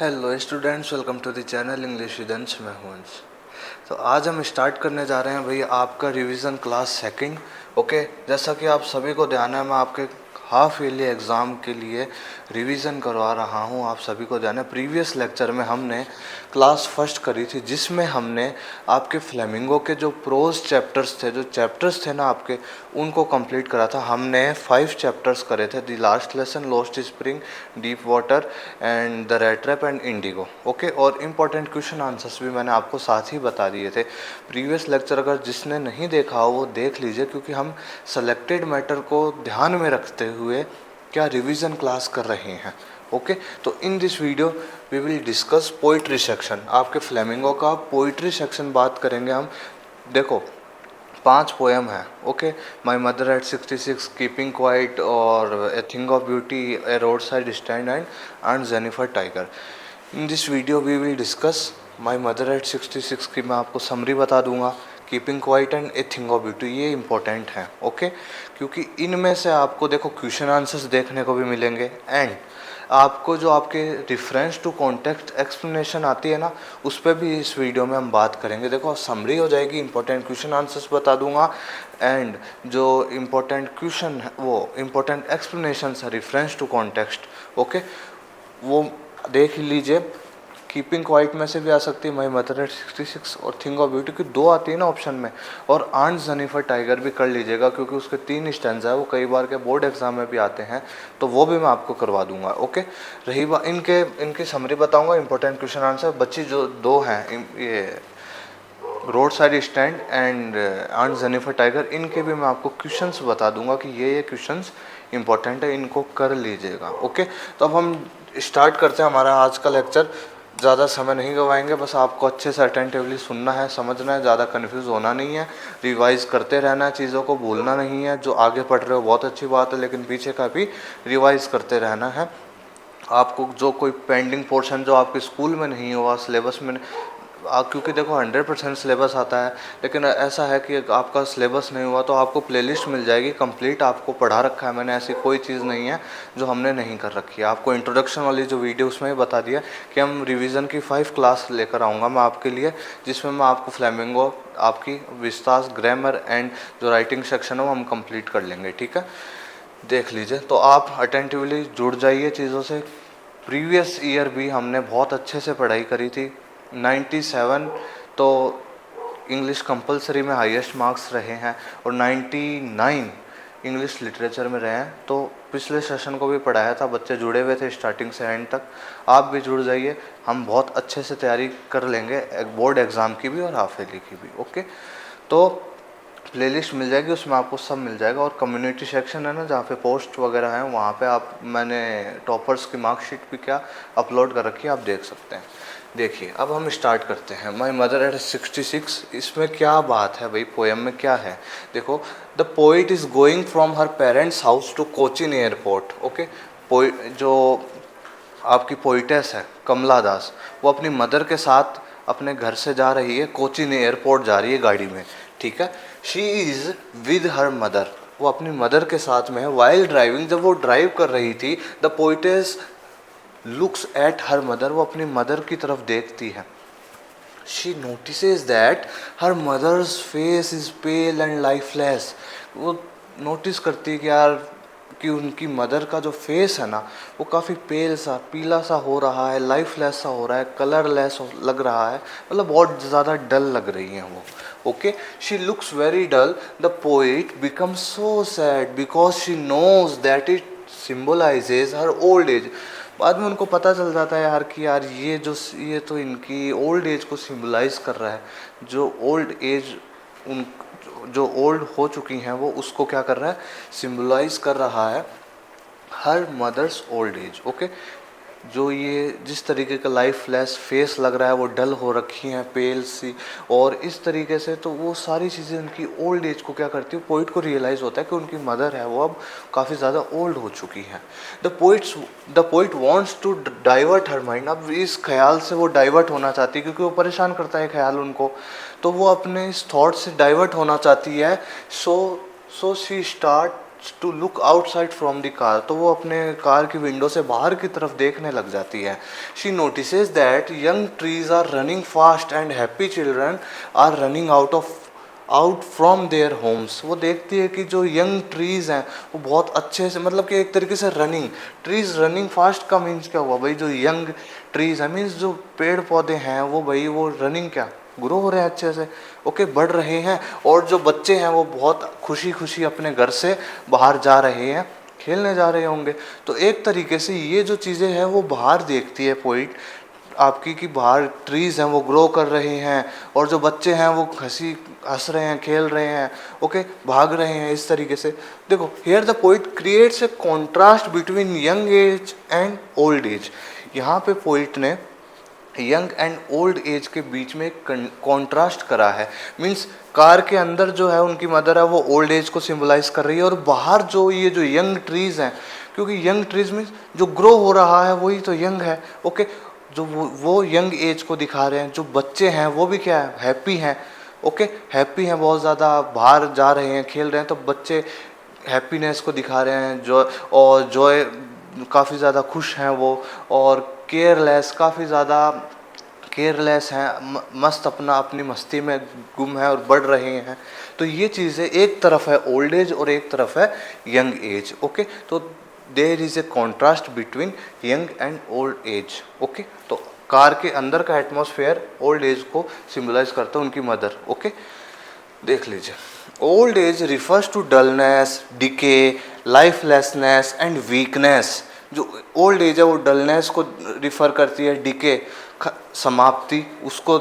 Hello students, welcome to the channel English with Ansh. मैं हूं अंश। तो आज हम स्टार्ट करने जा रहे हैं भैया आपका रिवीजन क्लास सेकंड। ओके, जैसा कि आप सभी को ध्यान है, मैं आपके हाफ ईयरली एग्ज़ाम के लिए रिवीजन करवा रहा हूं। आप सभी को ध्यान है, प्रीवियस लेक्चर में हमने क्लास फर्स्ट करी थी, जिसमें हमने आपके फ्लेमिंगो के जो प्रोज चैप्टर्स थे, जो चैप्टर्स थे ना आपके, उनको कंप्लीट करा था। हमने 5 चैप्टर्स करे थे। The last lesson, lost spring, deep water and the red trap and Indigo. Okay, और इम्पोर्टेंट क्वेश्चन आंसर्स भी मैंने आपको साथ ही बता दिए थे। प्रीवियस लेक्चर अगर जिसने नहीं देखा हो वो देख लीजिए, क्योंकि हम सेलेक्टेड मैटर को ध्यान में रखते हुए क्या रिवीजन क्लास कर रहे हैं। ओके, तो in this video we will discuss poetry section. आपके फ्लेमिंगो का पोइट्री सेक्शन बात करेंगे हम। देखो, 5 पोएम है। Okay, my mother at 66, keeping quiet, और a thing of beauty, a road side stand and Jennifer tiger. In this video we will discuss my mother at 66 की मैं आपको समरी बता दूंगा, keeping quiet and a thing of beauty, ये important है। Okay, क्योंकि इनमें से आपको देखो क्वेश्चन आंसर्स देखने को भी मिलेंगे, एंड आपको जो आपके रिफरेंस टू कॉन्टेक्स्ट एक्सप्लेनेशन आती है ना, उस पर भी इस वीडियो में हम बात करेंगे। देखो, समरी हो जाएगी, इंपॉर्टेंट क्वेश्चन आंसर्स बता दूंगा, एंड जो इंपॉर्टेंट क्वेश्चन है वो इंपॉर्टेंट एक्सप्लेनेशन है रिफरेंस टू कॉन्टेक्स्ट। ओके, वो देख लीजिए। कीपिंग क्वाइट में से भी आ सकती है, माई मदर एट 66, और थिंग ऑफ ब्यूटी की 2 आती है ना ऑप्शन में, और आंट जेनिफर टाइगर भी कर लीजिएगा, क्योंकि उसके 3 स्टैंजा है, वो कई बार के बोर्ड एग्जाम में भी आते हैं, तो वो भी मैं आपको करवा दूंगा। ओके, रही बात इनकी समरी बताऊंगा, इंपॉर्टेंट क्वेश्चन आंसर। बच्ची जो 2 हैं, ये road side stand and aunt Jennifer tiger, इनके भी मैं आपको क्वेश्चंस बता दूंगा कि ये क्वेश्चंस इंपॉर्टेंट है, इनको कर लीजिएगा। ओके, तो अब हम स्टार्ट करते हैं हमारा आज का लेक्चर। ज़्यादा समय नहीं गवाएंगे, बस आपको अच्छे से अटेंटिवली सुनना है, समझना है, ज़्यादा कन्फ्यूज़ होना नहीं है, रिवाइज करते रहना है, चीज़ों को भूलना नहीं है। जो आगे पढ़ रहे हो बहुत अच्छी बात है, लेकिन पीछे का भी रिवाइज करते रहना है। आपको जो कोई पेंडिंग पोर्शन जो आपके स्कूल में नहीं हुआ, सिलेबस में, क्योंकि देखो 100% सिलेबस आता है, लेकिन ऐसा है कि आपका सिलेबस नहीं हुआ तो आपको प्लेलिस्ट मिल जाएगी कंप्लीट, आपको पढ़ा रखा है मैंने, ऐसी कोई चीज़ नहीं है जो हमने नहीं कर रखी है। आपको इंट्रोडक्शन वाली जो वीडियो उसमें ही बता दिया कि हम रिवीजन की 5 क्लास लेकर आऊँगा मैं आपके लिए, जिसमें मैं आपको फ्लेमिंगो, आपकी विस्तास, ग्रामर एंड जो राइटिंग सेक्शन है वो हम कंप्लीट कर लेंगे। ठीक है, देख लीजिए। तो आप अटेंटिवली जुड़ जाइए चीज़ों से। प्रीवियस ईयर भी हमने बहुत अच्छे से पढ़ाई करी थी। 97 तो इंग्लिश कंपलसरी में हाईएस्ट मार्क्स रहे हैं, और 99 इंग्लिश लिटरेचर में रहे हैं। तो पिछले सेशन को भी पढ़ाया था, बच्चे जुड़े हुए थे स्टार्टिंग से एंड तक। आप भी जुड़ जाइए, हम बहुत अच्छे से तैयारी कर लेंगे बोर्ड एग्ज़ाम की भी और हाफ ईयरली की भी। ओके, तो प्लेलिस्ट मिल जाएगी, उसमें आपको सब मिल जाएगा। और कम्युनिटी सेक्शन है ना, जहाँ पे पोस्ट वगैरह हैं, वहाँ पे आप, मैंने टॉपर्स की मार्कशीट भी क्या अपलोड कर रखी है, आप देख सकते हैं। देखिए, अब हम स्टार्ट करते हैं। माई मदर एट 66, इसमें क्या बात है भाई, पोएम में क्या है। देखो, the poet is going from her parents house to Cochin airport. Okay, जो आपकी पोइटेस है कमला दास, वो अपनी मदर के साथ अपने घर से जा रही है, कोचिन एयरपोर्ट जा रही है गाड़ी में। ठीक है, she is with her mother, वो अपनी मदर के साथ में है। वाइल ड्राइविंग, जब वो ड्राइव कर रही थी, the poetess looks at her mother, वो अपनी मदर की तरफ देखती है। She notices that her mother's face is pale and lifeless, वो नोटिस करती है कि यार कि उनकी मदर का जो फेस है ना, वो काफ़ी पेल सा, पीला सा हो रहा है, लाइफलेस सा हो रहा है, कलरलेस लग रहा है, मतलब बहुत ज़्यादा डल लग रही हैं वो। Okay, she looks very dull, the poet becomes so sad because she knows that it symbolises her old age. बाद में उनको पता चल जाता है यार कि यार ये तो इनकी ओल्ड एज को सिम्बलाइज कर रहा है। जो ओल्ड एज, उन जो ओल्ड हो चुकी हैं, वो उसको क्या कर रहा है, सिम्बलाइज कर रहा है her mother's old age. Okay, जो ये जिस तरीके का लाइफलेस फेस लग रहा है, वो डल हो रखी हैं, पेल सी, और इस तरीके से, तो वो सारी चीज़ें उनकी ओल्ड एज को क्या करती है, पोइट को रियलाइज़ होता है कि उनकी मदर है वो अब काफ़ी ज़्यादा ओल्ड हो चुकी हैं। The poet wants to divert her mind, अब इस ख्याल से वो डाइवर्ट होना चाहती है, क्योंकि वो परेशान करता है ख्याल उनको, तो वो अपने इस थॉट से डाइवर्ट होना चाहती है। So she to look outside from the car, तो वो अपने कार की विंडो से बाहर की तरफ देखने लग जाती है. She notices that young trees are running fast and happy children are running out from their homes. वो देखती है कि जो यंग ट्रीज़ हैं वो बहुत अच्छे से, मतलब कि एक तरीके से रनिंग फास्ट का मीन्स क्या हुआ भाई, जो यंग ट्रीज़ है मीन्स जो पेड़ पौधे हैं वो भाई वो रनिंग क्या ग्रो हो रहे हैं अच्छे से, ओके, बढ़ रहे हैं. और जो बच्चे हैं वो बहुत खुशी खुशी अपने घर से बाहर जा रहे हैं, खेलने जा रहे होंगे. तो एक तरीके से ये जो चीज़ें हैं वो बाहर देखती है पोइट आपकी, कि बाहर ट्रीज़ हैं वो ग्रो कर रहे हैं और जो बच्चे हैं वो हंस रहे हैं, खेल रहे हैं, ओके, भाग रहे हैं. इस तरीके से देखो, here the poet creates a contrast between young age and old as. यहाँ पे पोइट ने यंग एंड ओल्ड एज के बीच में एक कॉन्ट्रास्ट करा है. मीन्स कार के अंदर जो है उनकी मदर है वो ओल्ड एज को सिंबलाइज कर रही है, और बाहर जो ये जो यंग ट्रीज़ हैं, क्योंकि यंग ट्रीज़ मीन्स जो ग्रो हो रहा है वही तो यंग है, ओके, जो वो यंग एज को दिखा रहे हैं. जो बच्चे हैं वो भी क्या है, हैप्पी हैं, ओके, हैप्पी हैं, बहुत ज़्यादा बाहर जा रहे हैं, खेल रहे हैं, तो बच्चे हैप्पीनेस को दिखा रहे हैं, जॉय काफ़ी ज़्यादा खुश हैं वो, और काफ़ी ज़्यादा केयरलेस हैं, मस्त अपनी मस्ती में गुम है और बढ़ रहे हैं. तो ये चीज़ें एक तरफ है ओल्ड एज और एक तरफ है यंग एज, ओके. तो there is a contrast between young and old age, okay. तो कार के अंदर का एटमॉस्फेयर ओल्ड एज को सिम्बलाइज करता है उनकी मदर, ओके. देख लीजिए, old age refers to dullness, decay, lifelessness and weakness. जो ओल्ड एज है वो डलनेस को रिफ़र करती है, डिके समाप्ति उसको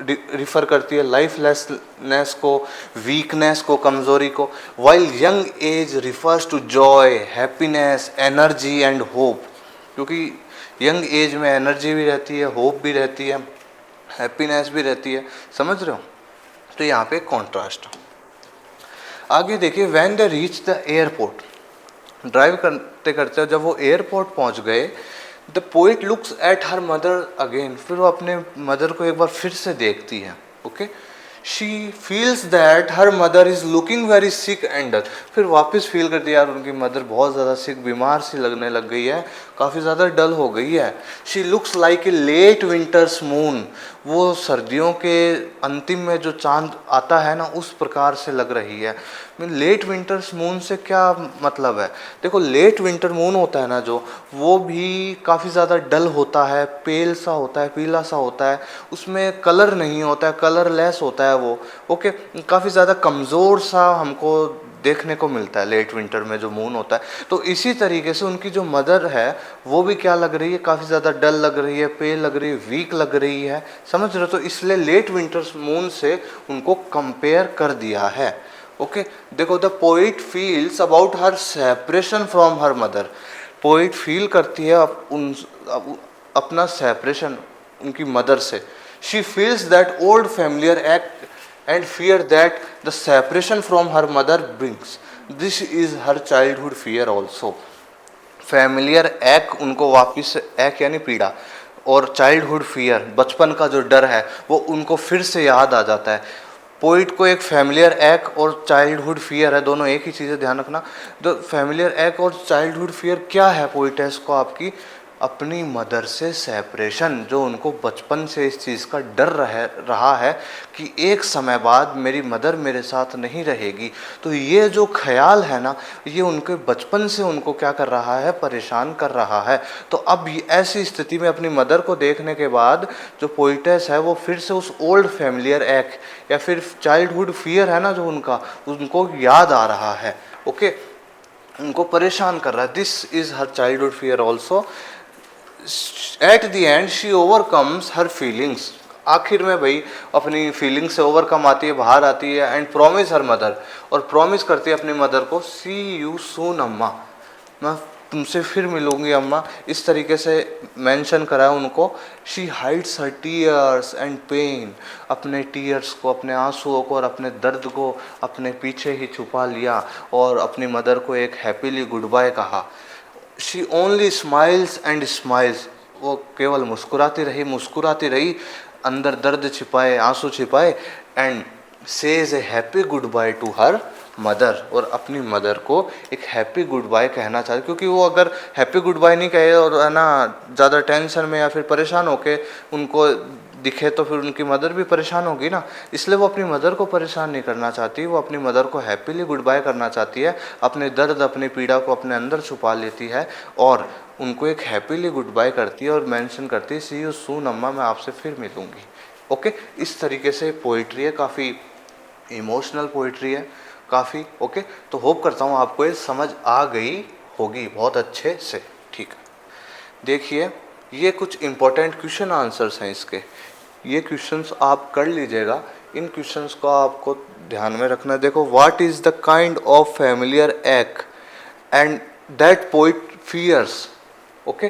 रिफ़र करती है, लाइफलेसनेस को, वीकनेस को, कमज़ोरी को. While young age refers to joy, happiness, energy and hope. क्योंकि यंग एज में एनर्जी भी रहती है, होप भी रहती है, हैप्पीनेस भी रहती है. समझ रहे हो? तो यहाँ पे कॉन्ट्रास्ट. आगे देखिए, when they reach the airport, drive करते करते जब वो एयरपोर्ट पहुँच गए, the poet looks at her mother again. फिर वो अपने मदर को एक बार फिर से देखती है, okay. She feels that her mother is looking very sick and dull. फिर वापस फील करती है यार उनकी मदर बहुत ज़्यादा सिक, बीमार सी लगने लग गई है, काफ़ी ज़्यादा डल हो गई है. She looks like a late winter's moon. वो सर्दियों के अंतिम में जो चांद आता है ना, उस प्रकार से लग रही है. लेट विंटर्स मून से क्या मतलब है? देखो, लेट विंटर मून होता है ना जो, वो भी काफ़ी ज़्यादा डल होता है, पेल सा होता है, पीला सा होता है, उसमें कलर नहीं होता है, कलरलेस होता है वो, ओके. काफ़ी ज़्यादा कमज़ोर सा हमको देखने को मिलता है लेट विंटर में जो मून होता है. तो इसी तरीके से उनकी जो मदर है वो भी क्या लग रही है, काफ़ी ज़्यादा डल लग रही है, पेल लग रही है, वीक लग रही है. समझ रहे हो? तो इसलिए लेट विंटर्स मून से उनको कंपेयर कर दिया है, ओके. देखो, the poet feels about her separation from her mother. Poet feel करती है अपना सेपरेशन उनकी मदर से. She feels that old familiar act and fear that the separation from her mother brings. This is her childhood fear also. Familiar एक उनको वापस, एक यानी पीड़ा, और चाइल्डहुड फियर बचपन का जो डर है वो उनको फिर से याद आ जाता है. पोइट को एक फैमिलियर एक और चाइल्डहुड फियर है, दोनों एक ही चीज़ है, ध्यान रखना. तो फैमिलियर एक और चाइल्डहुड फियर क्या है पोइटेस को? आपकी अपनी मदर से सेपरेशन, जो उनको बचपन से इस चीज़ का डर रहा है कि एक समय बाद मेरी मदर मेरे साथ नहीं रहेगी. तो ये जो ख्याल है ना, ये उनके बचपन से उनको क्या कर रहा है, परेशान कर रहा है. तो अब ऐसी स्थिति में अपनी मदर को देखने के बाद जो पोइटेस है वो फिर से उस ओल्ड फैमिलियर एक या फिर चाइल्डहुड फियर है ना जो उनको याद आ रहा है, ओके, उनको परेशान कर रहा है. This is her childhood fear also. At the end she overcomes her feelings. आखिर में भाई अपनी फीलिंग्स से ओवरकम आती है, बाहर आती है. एंड प्रॉमिस हर मदर, और प्रॉमिस करती है अपनी मदर को, सी यू सून अम्मा, मैं तुमसे फिर मिलूंगी अम्मा. इस तरीके से मेंशन करा है उनको. She hides her tears and pain. अपने टीयर्स को, अपने आंसुओं को और अपने दर्द को अपने पीछे ही छुपा लिया और अपनी मदर को एक हैप्पीली गुड बाय कहा. She only smiles and smiles. वो केवल मुस्कुराती रही, अंदर दर्द छिपाए, आंसू छिपाए. And says a happy goodbye to her mother और अपनी मदर को एक हैप्पी गुड बाय कहना चाहते, क्योंकि वो अगर हैप्पी गुड बाय नहीं कहे और है ना ज़्यादा टेंशन में या फिर परेशान होके उनको दिखे तो फिर उनकी मदर भी परेशान होगी ना, इसलिए वो अपनी मदर को परेशान नहीं करना चाहती, वो अपनी मदर को हैप्पीली गुड बाय करना चाहती है, अपने दर्द अपनी पीड़ा को अपने अंदर छुपा लेती है और उनको एक हैप्पीली गुड बाय करती है और मेंशन करती है सी यू सून अम्मा, मैं आपसे फिर मिलूंगी। ओके, इस तरीके से पोइट्री है, काफ़ी इमोशनल पोइट्री है काफ़ी। ओके, तो होप करता हूँ आपको ये समझ आ गई होगी बहुत अच्छे से। ठीक है, देखिए ये कुछ इम्पोर्टेंट क्वेश्चन आंसर्स हैं इसके, ये क्वेश्चंस आप कर लीजिएगा, इन क्वेश्चंस को आपको ध्यान में रखना है। देखो, what is the kind of familiar act and that poet fears. Okay,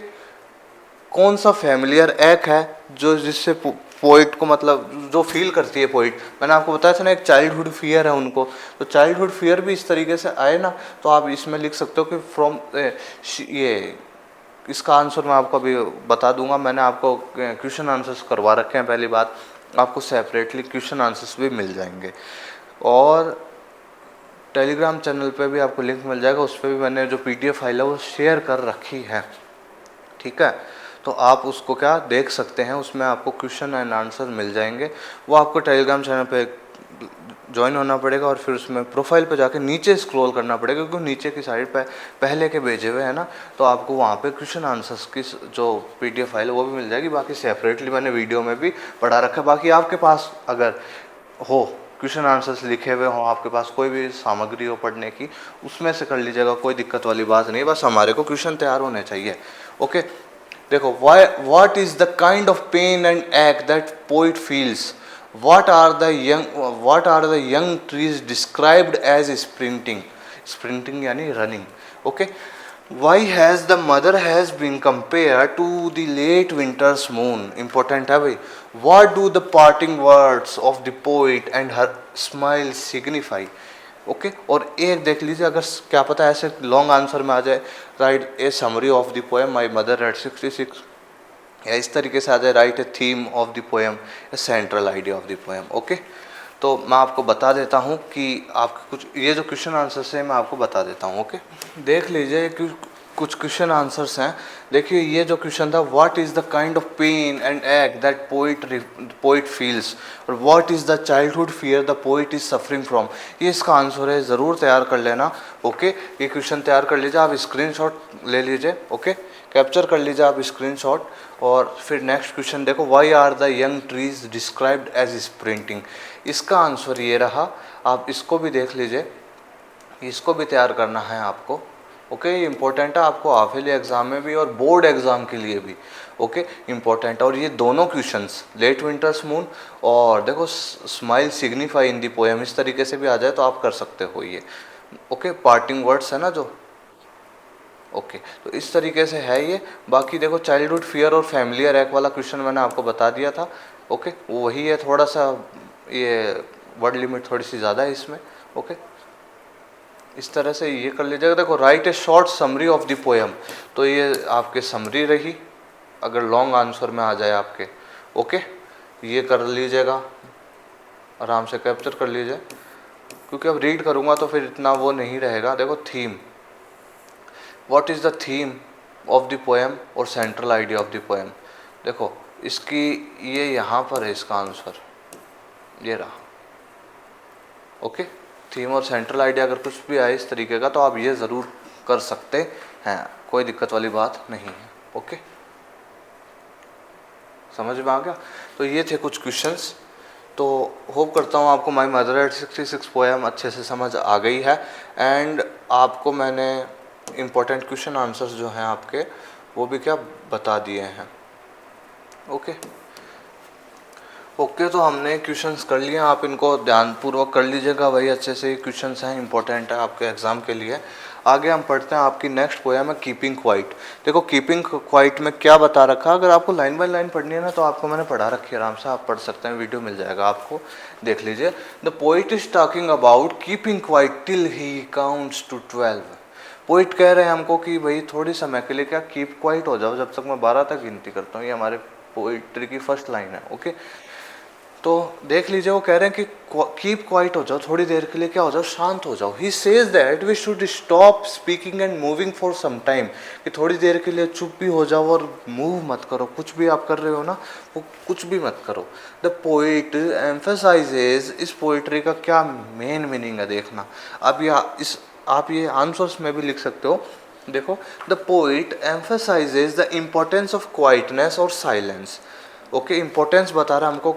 कौन सा फैमिलियर एक्ट है जो जिससे पोइट को मतलब जो फील करती है पोइट। मैंने आपको बताया था ना एक चाइल्डहुड फियर है उनको, तो चाइल्डहुड फियर भी इस तरीके से आए ना, तो आप इसमें लिख सकते हो कि फ्रॉम ये इसका आंसर मैं आपको अभी बता दूंगा। मैंने आपको क्वेश्चन आंसर्स करवा रखे हैं, पहली बात आपको सेपरेटली क्वेश्चन आंसर्स भी मिल जाएंगे और टेलीग्राम चैनल पे भी आपको लिंक मिल जाएगा, उस पर भी मैंने जो PDF फाइल है वो शेयर कर रखी है। ठीक है, तो आप उसको क्या देख सकते हैं, उसमें आपको क्वेश्चन एंड आंसर मिल जाएंगे। वो आपको टेलीग्राम चैनल पे ज्वाइन होना पड़ेगा और फिर उसमें प्रोफाइल पे जाके नीचे स्क्रॉल करना पड़ेगा, क्योंकि नीचे की साइड पे पहले के भेजे हुए हैं ना, तो आपको वहाँ पे क्वेश्चन आंसर्स की जो PDF फाइल है वो भी मिल जाएगी। बाकी सेपरेटली मैंने वीडियो में भी पढ़ा रखा है। बाकी आपके पास अगर हो क्वेश्चन आंसर्स लिखे हुए हों, आपके पास कोई भी सामग्री हो पढ़ने की, उसमें से कर लीजिएगा, कोई दिक्कत वाली बात नहीं, बस हमारे को क्वेश्चन तैयार होने चाहिए। ओके, देखो, what is the kind of pain and act that poet feels, what are the young trees described as sprinting यानी running। okay, why has the mother has been compared to the late winter's moon, important है भाई। what do the parting words of the poet and her smile signify। Okay, और एक देख लीजिए, अगर क्या पता ऐसे लॉन्ग आंसर में आ जाए, right A summary of the poem my mother at 66, या इस तरीके से आ जाए right A theme of the poem, A central idea of the poem. Okay, तो मैं आपको बता देता हूँ कि आपके कुछ ये जो क्वेश्चन आंसर्स हैं मैं आपको बता देता हूँ। ओके, देख लीजिए कि कुछ क्वेश्चन आंसर्स हैं। देखिए ये जो क्वेश्चन था, what is the kind of pain and act that poet feels, और what is the childhood fear the poet is suffering from, ये इसका आंसर है, ज़रूर तैयार कर लेना। ओके, ये क्वेश्चन तैयार कर लीजिए, आप स्क्रीनशॉट ले लीजिए। ओके, कैप्चर कर लीजिए आप स्क्रीनशॉट। और फिर नेक्स्ट क्वेश्चन देखो, why are the young trees described as sprinting, इसका आंसर ये रहा। आप इसको भी देख लीजिए, इसको भी तैयार करना है आपको। ओके, ये इंपॉर्टेंट है आपको हाफ ईयरली एग्जाम में भी और बोर्ड एग्जाम के लिए भी। ओके, इंपॉर्टेंट है। और ये दोनों क्वेश्चंस लेट विंटर्स मून और देखो smile signify in the poem, इस तरीके से भी आ जाए तो आप कर सकते हो ये। ओके, पार्टिंग वर्ड्स है ना जो। ओके, तो इस तरीके से है ये। बाकी देखो चाइल्डहुड फियर और फैमिलियर एक्ट वाला क्वेश्चन मैंने आपको बता दिया था। ओके, वो वही है, थोड़ा सा ये वर्ड लिमिट थोड़ी सी ज़्यादा है इसमें। ओके, इस तरह से ये कर लीजिएगा। देखो, right A short summary of the poem, तो ये आपके समरी रही अगर लॉन्ग आंसर में आ जाए आपके। ओके, ये कर लीजिएगा, आराम से कैप्चर कर लीजिए, क्योंकि अब रीड करूँगा तो फिर इतना वो नहीं रहेगा। देखो theme, what is the theme of the poem और central idea of the poem. देखो इसकी ये यहाँ पर है, इसका आंसर ये रहा। ओके, थीम और सेंट्रल आइडिया अगर कुछ भी आए इस तरीके का तो आप ये ज़रूर कर सकते हैं, कोई दिक्कत वाली बात नहीं है। ओके, समझ में आ गया। तो ये थे कुछ क्वेश्चंस। तो होप करता हूँ आपको माई मदर एट 66 पोएम अच्छे से समझ आ गई है। एंड आपको मैंने इम्पोर्टेंट क्वेश्चन आंसर्स जो हैं आपके वो भी क्या बता दिए हैं। ओके, ओके, तो हमने क्वेश्चंस कर लिए, आप इनको ध्यानपूर्वक कर लीजिएगा, वही अच्छे से क्वेश्चंस हैं, इंपॉर्टेंट है आपके एग्जाम के लिए। आगे हम पढ़ते हैं, आपकी नेक्स्ट पोएम है कीपिंग क्वाइट। देखो कीपिंग क्वाइट में क्या बता रखा, अगर आपको लाइन बाय लाइन पढ़नी है ना तो आपको मैंने पढ़ा रखी है, आराम से आप पढ़ सकते हैं, वीडियो मिल जाएगा आपको, देख लीजिए। The poet is talking about keeping quiet till he counts to 12। Poet कह रहे हैं हमको कि भाई थोड़ी समय के लिए क्या कीप क्वाइट हो जाओ जब तक मैं 12 तक गिनती करता हूँ। ये हमारे पोइट्री की फर्स्ट लाइन है। ओके, तो देख लीजिए वो कह रहे हैं कि कीप क्वाइट हो जाओ, थोड़ी देर के लिए क्या हो जाओ, शांत हो जाओ। He says that we should stop speaking and moving for some time, कि थोड़ी देर के लिए चुप भी हो जाओ और मूव मत करो, कुछ भी आप कर रहे हो ना वो कुछ भी मत करो। द पोइट एम्फेसाइजेज, इस पोइट्री का क्या मेन मीनिंग है देखना। आप ये आंसर्स में भी लिख सकते हो। देखो, the poet emphasises the importance of quietness और साइलेंस। ओके, इम्पोर्टेंस बता रहा है हमको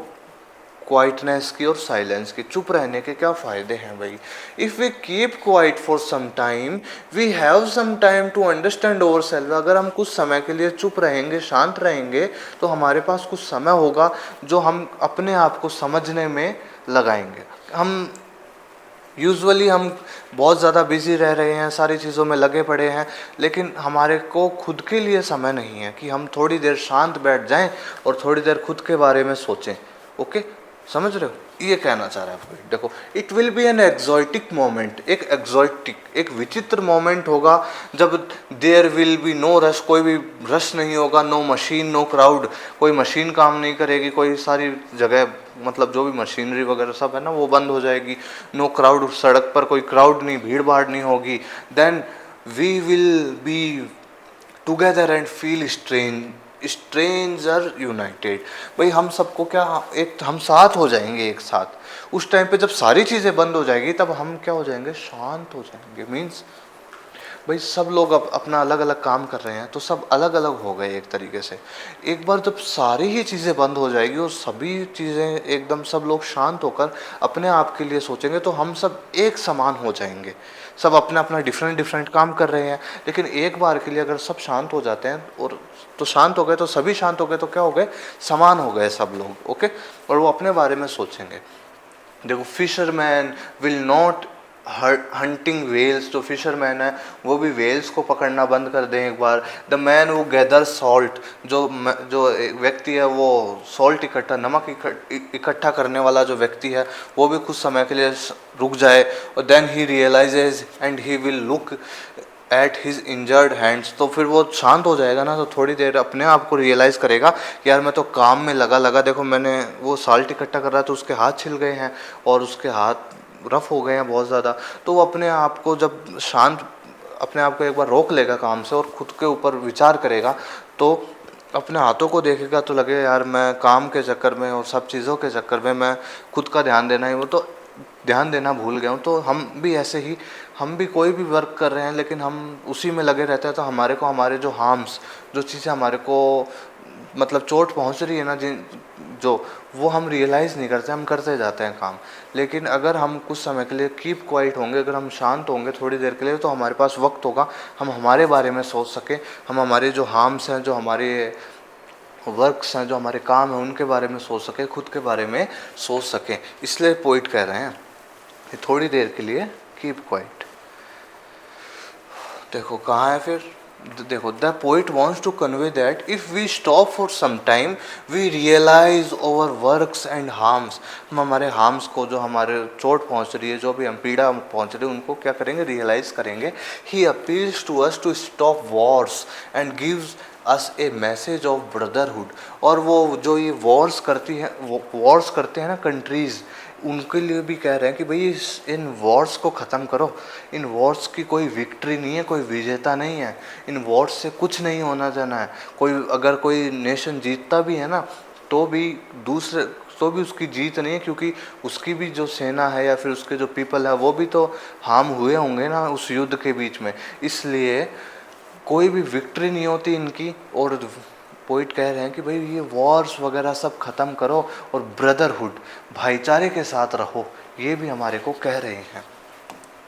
क्वाइटनेस की और साइलेंस की, चुप रहने के क्या फ़ायदे हैं भाई। If we keep quiet for some time we have some time to understand over self. अगर हम कुछ समय के लिए चुप रहेंगे, शांत रहेंगे, तो हमारे पास कुछ समय होगा जो हम अपने आप को समझने में लगाएंगे। हम बहुत ज़्यादा बिजी रह रहे हैं, सारी चीज़ों में लगे पड़े हैं, लेकिन हमारे को खुद के लिए समय नहीं है कि हम थोड़ी देर शांत बैठ जाएं और थोड़ी देर खुद के बारे में सोचें। ओके, समझ रहे हो, ये कहना चाह रहा है आपको। देखो, it will be an exotic moment, एक विचित्र मोमेंट होगा जब there will be no rush, कोई भी रश नहीं होगा, नो मशीन नो क्राउड, कोई मशीन काम नहीं करेगी, कोई सारी जगह मतलब जो भी मशीनरी वगैरह सब है ना वो बंद हो जाएगी, नो क्राउड, सड़क पर कोई क्राउड नहीं, भीड़ भाड़ नहीं होगी। Then we will be together and feel stranger united. भाई हम सबको क्या, एक हम साथ हो जाएंगे एक साथ। उस टाइम पे जब सारी चीज़ें बंद हो जाएगी तब हम क्या हो जाएंगे, शांत हो जाएंगे। मीन्स भाई सब लोग अपना अलग अलग काम कर रहे हैं तो सब अलग अलग हो गए एक तरीके से। एक बार जब सारी ही चीज़ें बंद हो जाएगी और सभी चीज़ें एकदम सब लोग शांत होकर अपने आप के लिए सोचेंगे तो हम सब एक समान हो जाएंगे। सब अपना अपना डिफरेंट काम कर रहे हैं, लेकिन एक बार के लिए अगर सब शांत हो जाते हैं और तो शांत हो गए, तो सभी शांत हो गए, तो क्या हो गए, समान हो गए सब लोग। ओके, और वो अपने बारे में सोचेंगे। देखो, fisherman will not hunting whales, जो फिशरमैन है वो भी वेल्स को पकड़ना बंद कर दें एक बार। द मैन वो गैदर सॉल्ट, जो व्यक्ति है वो सॉल्ट इकट्ठा, नमक इकट्ठा करने वाला जो व्यक्ति है वो भी कुछ समय के लिए रुक जाए। और then he realises and he will look at his injured hands, तो फिर वो शांत हो जाएगा ना, तो थोड़ी देर अपने आप को रियलाइज़ करेगा कि यार मैं तो काम में लगा देखो, मैंने वो साल्ट इकट्ठा कर रहा था तो उसके हाथ छिल गए हैं और उसके हाथ रफ हो गए हैं बहुत ज़्यादा। तो वो अपने आप को जब अपने आप को एक बार रोक लेगा काम से और खुद के ऊपर विचार करेगा, तो अपने हाथों को देखेगा तो लगे यार मैं काम के चक्कर में और सब चीज़ों के चक्कर में मैं खुद का ध्यान देना ही वो तो ध्यान देना भूल गया हूँ। तो हम भी ऐसे ही, हम भी कोई भी वर्क कर रहे हैं लेकिन हम उसी में लगे रहते हैं, तो हमारे को हमारे जो हार्म्स, जो चीज़ें हमारे को मतलब चोट पहुँच रही है ना, जो वो हम रियलाइज़ नहीं करते, हम करते जाते हैं काम। लेकिन अगर हम कुछ समय के लिए कीप क्वाइट होंगे, अगर हम शांत होंगे थोड़ी देर के लिए, तो हमारे पास वक्त होगा, हम हमारे बारे में सोच सकें, हम हमारे जो हार्म्स हैं, जो हमारे वर्क्स हैं, जो हमारे काम हैं, उनके बारे में सोच सकें, खुद के बारे में सोच सकें। इसलिए पोइट कह रहे हैं कि थोड़ी देर के लिए कीप क्वाइट। देखो कहाँ है फिर, देखो, the poet wants to convey that if we stop for some time we realise over works and harms. हम हमारे हार्म्स को, जो हमारे चोट पहुंच रही है, जो भी हम पीड़ा पहुंच रही है, उनको क्या करेंगे, रियलाइज़ करेंगे। He appeals to us to stop wars and gives us a message of brotherhood. और वो जो ये वॉर्स करते हैं ना कंट्रीज़, उनके लिए भी कह रहे हैं कि भाई इन वॉर्स को ख़त्म करो। इन वॉर्स की कोई विक्ट्री नहीं है, कोई विजेता नहीं है, इन वॉर्स से कुछ नहीं होना जाना है। अगर कोई नेशन जीतता भी है ना तो भी उसकी जीत नहीं है, क्योंकि उसकी भी जो सेना है या फिर उसके जो पीपल है वो भी तो हार्म हुए होंगे ना उस युद्ध के बीच में। इसलिए कोई भी विक्ट्री नहीं होती इनकी। और पोइट कह रहे हैं कि भाई ये वॉर्स वगैरह सब ख़त्म करो और ब्रदरहुड, भाईचारे के साथ रहो, ये भी हमारे को कह रहे हैं।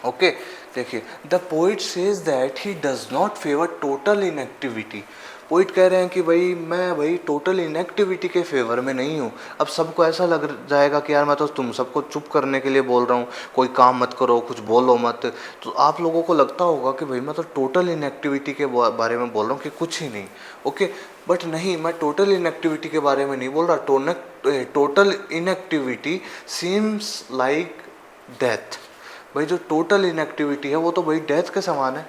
ओके, देखिए, the poet says that he does not favour total inactivity. Poet कह रहे हैं कि मैं टोटल इनएक्टिविटी के फेवर में नहीं हूँ। अब सबको ऐसा लग जाएगा कि यार मैं तो तुम सबको चुप करने के लिए बोल रहा हूँ, कोई काम मत करो, कुछ बोलो मत। तो आप लोगों को लगता होगा कि भाई मैं तो टोटल इनएक्टिविटी के बारे में बोल रहा हूँ कि कुछ ही नहीं। ओके, बट नहीं, मैं टोटल इनएक्टिविटी के बारे में नहीं बोल रहा। Total inactivity seems like death. भाई जो टोटल इनएक्टिविटी है वो तो भाई डेथ के समान है।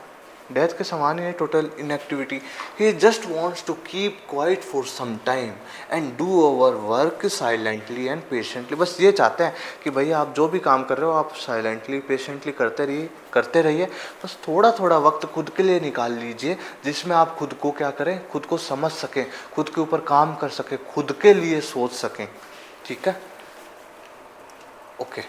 डेथ के समान ही है total inactivity. He just wants to keep quiet for some time and do our work silently and patiently. बस ये चाहते हैं कि भैया आप जो भी काम कर रहे हो आप साइलेंटली पेशेंटली करते रहिए। बस थोड़ा थोड़ा वक्त खुद के लिए निकाल लीजिए जिसमें आप खुद को क्या करें, खुद को समझ सकें, खुद के ऊपर काम कर सकें, खुद के लिए सोच सकें। ठीक है, okay.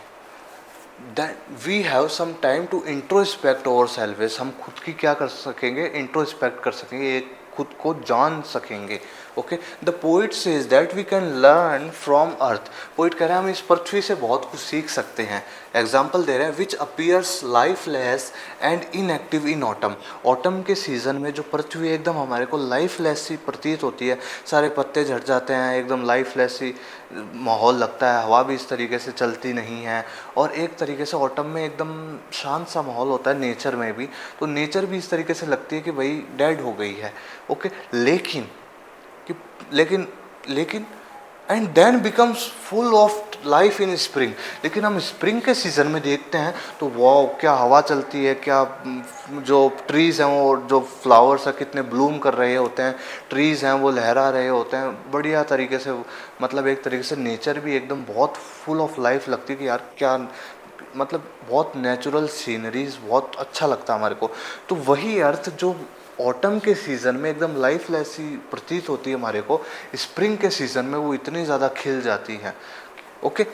That we have some time to introspect our self. हम खुद की क्या कर सकेंगे, इंट्रोस्पेक्ट कर सकेंगे, एक खुद को जान सकेंगे। Okay, the poet says that we can learn from earth. Poet कह रहे हैं हम इस पृथ्वी से बहुत कुछ सीख सकते हैं। एग्जाम्पल दे रहे हैं, which appears lifeless and inactive in autumn. Autumn के सीजन में जो पृथ्वी एकदम हमारे को लाइफलेस सी प्रतीत होती है, सारे पत्ते झड़ जाते हैं, एकदम लाइफलेस सी माहौल लगता है, हवा भी इस तरीके से चलती नहीं है, और एक तरीके से ऑटम में एकदम शांत सा माहौल होता है नेचर में भी। तो नेचर भी इस तरीके से लगती है कि भाई डेड हो गई है। ओके, लेकिन लेकिन and then becomes full of life in spring. लेकिन हम स्प्रिंग के सीज़न में देखते हैं तो वाह, क्या हवा चलती है, क्या जो ट्रीज़ हैं वो, जो फ्लावर्स हैं कितने ब्लूम कर रहे होते हैं, ट्रीज़ हैं वो लहरा रहे होते हैं बढ़िया तरीके से। मतलब एक तरीके से नेचर भी एकदम बहुत फुल ऑफ लाइफ लगती है कि यार क्या, मतलब बहुत नेचुरल सीनरीज, बहुत अच्छा लगता है हमारे को। तो वही अर्थ जो ऑटम के सीज़न में एकदम लाइफलेस सी प्रतीत होती है हमारे को, स्प्रिंग के सीज़न में वो इतनी ज़्यादा खिल जाती है। ओके,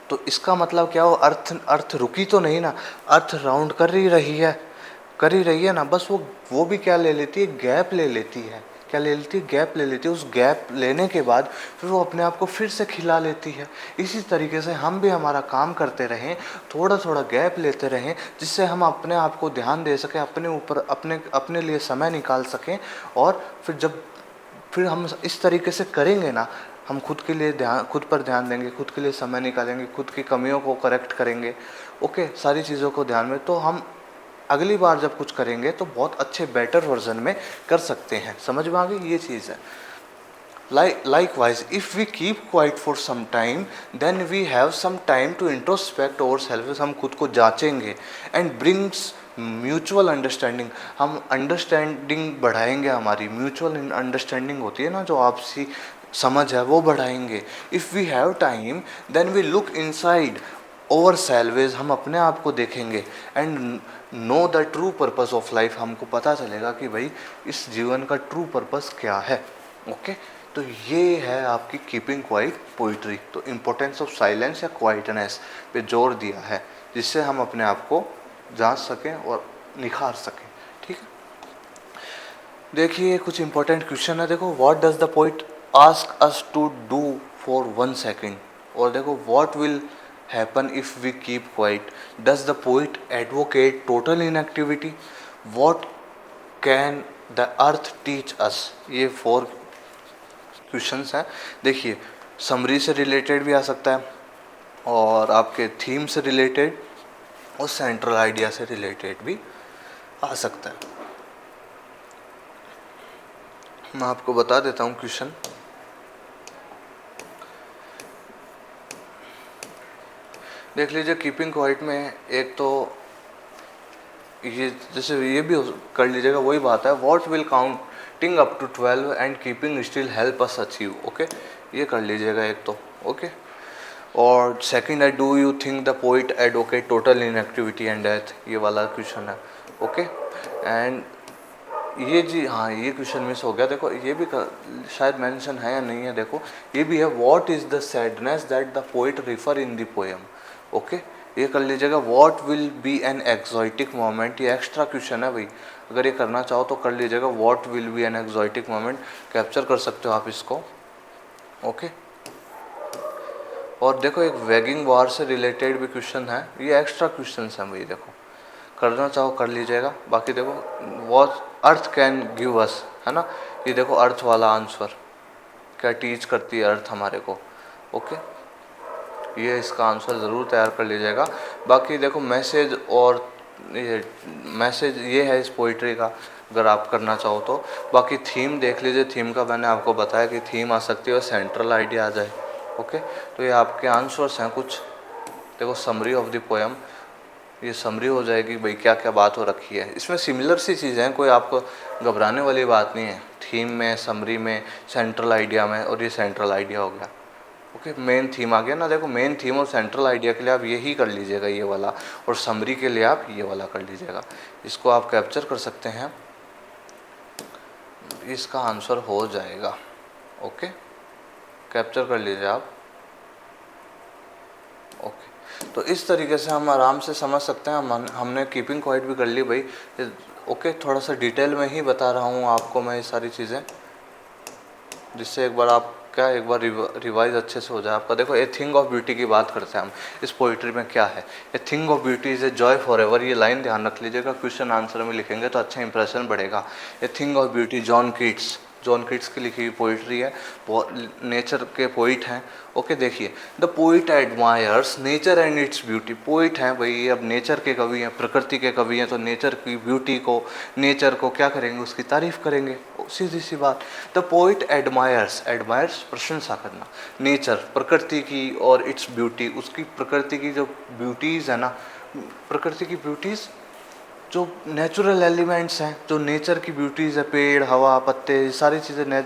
तो इसका मतलब क्या हो, अर्थ रुकी तो नहीं ना, अर्थ राउंड कर ही रही है ना। बस वो भी क्या ले लेती है, गैप ले लेती है। क्या ले लेती है, गैप ले लेती है। उस गैप लेने के बाद फिर वो अपने आप को फिर से खिला लेती है। इसी तरीके से हम भी हमारा काम करते रहें, थोड़ा थोड़ा गैप लेते रहें, जिससे हम अपने आप को ध्यान दे सकें, अपने ऊपर अपने लिए समय निकाल सकें। और फिर हम इस तरीके से करेंगे ना, हम खुद के लिए खुद पर ध्यान देंगे, खुद के लिए समय निकालेंगे, खुद की कमियों को करेक्ट करेंगे। ओके, सारी चीज़ों को ध्यान में, तो हम अगली बार जब कुछ करेंगे तो बहुत अच्छे बेटर वर्जन में कर सकते हैं। समझ में आ गई ये चीज़ है। Likewise, if we keep quiet for some time, then we have some time to introspect ourselves। हम खुद को जांचेंगे and brings म्यूचुअल अंडरस्टैंडिंग। हम अंडरस्टैंडिंग बढ़ाएंगे, हमारी म्यूचुअल अंडरस्टैंडिंग होती है ना, जो आपसी समझ है वो बढ़ाएंगे। If we have time then we look inside over selves. हम अपने आप को देखेंगे and know the true purpose of life. हमको पता चलेगा कि भाई इस जीवन का ट्रू पर्पस क्या है। ओके, तो ये है आपकी कीपिंग क्वाइट पोइट्री। तो इम्पोर्टेंस ऑफ साइलेंस या क्वाइटनेस पे जोर दिया है, जिससे हम अपने आप को जांच सकें और निखार सकें। ठीक है, देखिए कुछ इंपॉर्टेंट क्वेश्चन है। देखो, what does the poet ask us to do for 1 second. और देखो, what will happen if we keep quiet. Does the poet advocate total inactivity. What can the earth teach us. ये 4 questions हैं। देखिए, summary से related भी आ सकता है, और आपके थीम से रिलेटेड और सेंट्रल आइडिया से रिलेटेड भी आ सकता है। मैं आपको बता देता हूँ क्वेश्चन। देख लीजिए, कीपिंग क्वाइट में एक तो ये, जैसे ये भी कर लीजिएगा, वही बात है, what will counting up to 12 and keeping still help us achieve. Okay, ये कर लीजिएगा एक तो। ओके, और सेकंड है, do you think the poet advocate total inactivity and death. ये वाला क्वेश्चन है। ओके, एंड ये जी, हाँ ये क्वेश्चन मिस हो गया। देखो, ये भी शायद मेंशन है या नहीं है। देखो, ये भी है, what is the sadness that the poet refer in the poem. Okay, ये कर लीजिएगा। What will be an exotic moment. ये एक्स्ट्रा क्वेश्चन है भाई, अगर ये करना चाहो तो कर लीजिएगा। What will be an exotic moment, capture कर सकते हो आप इसको। ओके, और देखो, एक वैगिंग वार से रिलेटेड भी क्वेश्चन है। ये एक्स्ट्रा क्वेश्चन हैं भाई, देखो करना चाहो कर लीजिएगा। बाकी देखो, what earth can give us, है ना। ये देखो, अर्थ वाला आंसर क्या टीच करती है अर्थ हमारे को। ओके, ये इसका आंसर ज़रूर तैयार कर लीजिएगा। बाकी देखो, मैसेज और ये है इस पोइट्री का, अगर आप करना चाहो तो। बाकी थीम देख लीजिए, थीम का मैंने आपको बताया कि थीम आ सकती है और सेंट्रल आइडिया आ जाए। ओके, तो ये आपके आंसर्स हैं कुछ। देखो, समरी ऑफ द पोएम, ये समरी हो जाएगी भाई क्या क्या बात हो रखी है। इसमें सिमिलर सी चीज़ें हैं, कोई आपको घबराने वाली बात नहीं है। थीम में, समरी में, सेंट्रल आइडिया में, और ये सेंट्रल आइडिया हो गया। ओके, मेन थीम आ गया ना। देखो मेन थीम और सेंट्रल आइडिया के लिए आप यही कर लीजिएगा, ये वाला, और समरी के लिए आप ये वाला कर लीजिएगा। इसको आप कैप्चर कर सकते हैं, इसका आंसर हो जाएगा। ओके, कैप्चर कर लीजिए आप। ओके, तो इस तरीके से हम आराम से समझ सकते हैं। हमने कीपिंग क्वाइट भी कर ली भाई। ओके, थोड़ा सा डिटेल में ही बता रहा हूँ आपको मैं ये सारी चीज़ें, जिससे एक बार आप क्या एक बार रिवाइज अच्छे से हो जाए आपका। देखो, ए थिंग ऑफ ब्यूटी की बात करते हैं हम इस पोइट्री में। क्या है ए thing of beauty is a joy for ever. ये लाइन ध्यान रख लीजिएगा, क्वेश्चन आंसर में लिखेंगे तो अच्छा इंप्रेशन बढ़ेगा। ए thing of beauty, John Keats की लिखी हुई पोइट्री है, नेचर के पोइट हैं। ओके, देखिए, the poet admires nature and its beauty. Poet हैं भाई, अब नेचर के कवि हैं, प्रकृति के कवि हैं, तो नेचर की ब्यूटी को, नेचर को क्या करेंगे, उसकी तारीफ करेंगे, सीधी सी बात। द पोइट एडमायर्स प्रशंसा करना, नेचर प्रकृति की, और इट्स ब्यूटी उसकी, प्रकृति की जो ब्यूटीज़ है ना, प्रकृति की ब्यूटीज़ जो नेचुरल एलिमेंट्स हैं, जो नेचर की ब्यूटीज़ है, पेड़, हवा, पत्ते, ये सारी चीज़ें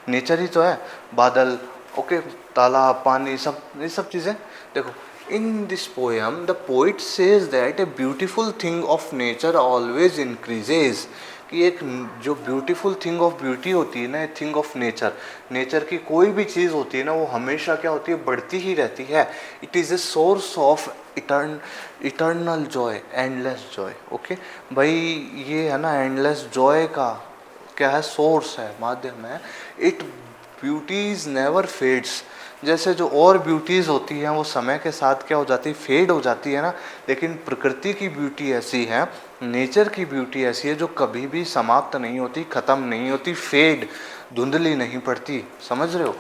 नेचर ही तो है। बादल, ओके, तालाब, पानी, सब ये सब चीज़ें। देखो, in this poem the poet says that a beautiful thing of nature always increases. कि एक जो ब्यूटीफुल थिंग ऑफ ब्यूटी होती है ना, ए थिंग ऑफ नेचर, नेचर की कोई भी चीज़ होती है ना, वो हमेशा क्या होती है, बढ़ती ही रहती है। It is a source of eternal Joy, endless Joy. Okay भाई, ये है ना एंडलेस जॉय का क्या है, सोर्स है, माध्यम है। It beauties never fades. जैसे जो और ब्यूटीज़ होती हैं वो समय के साथ क्या हो जाती है, फेड हो जाती है ना, लेकिन प्रकृति की ब्यूटी ऐसी है, नेचर की ब्यूटी ऐसी है जो कभी भी समाप्त नहीं होती, ख़त्म नहीं होती, फेड, धुंधली नहीं पड़ती। समझ रहे हो?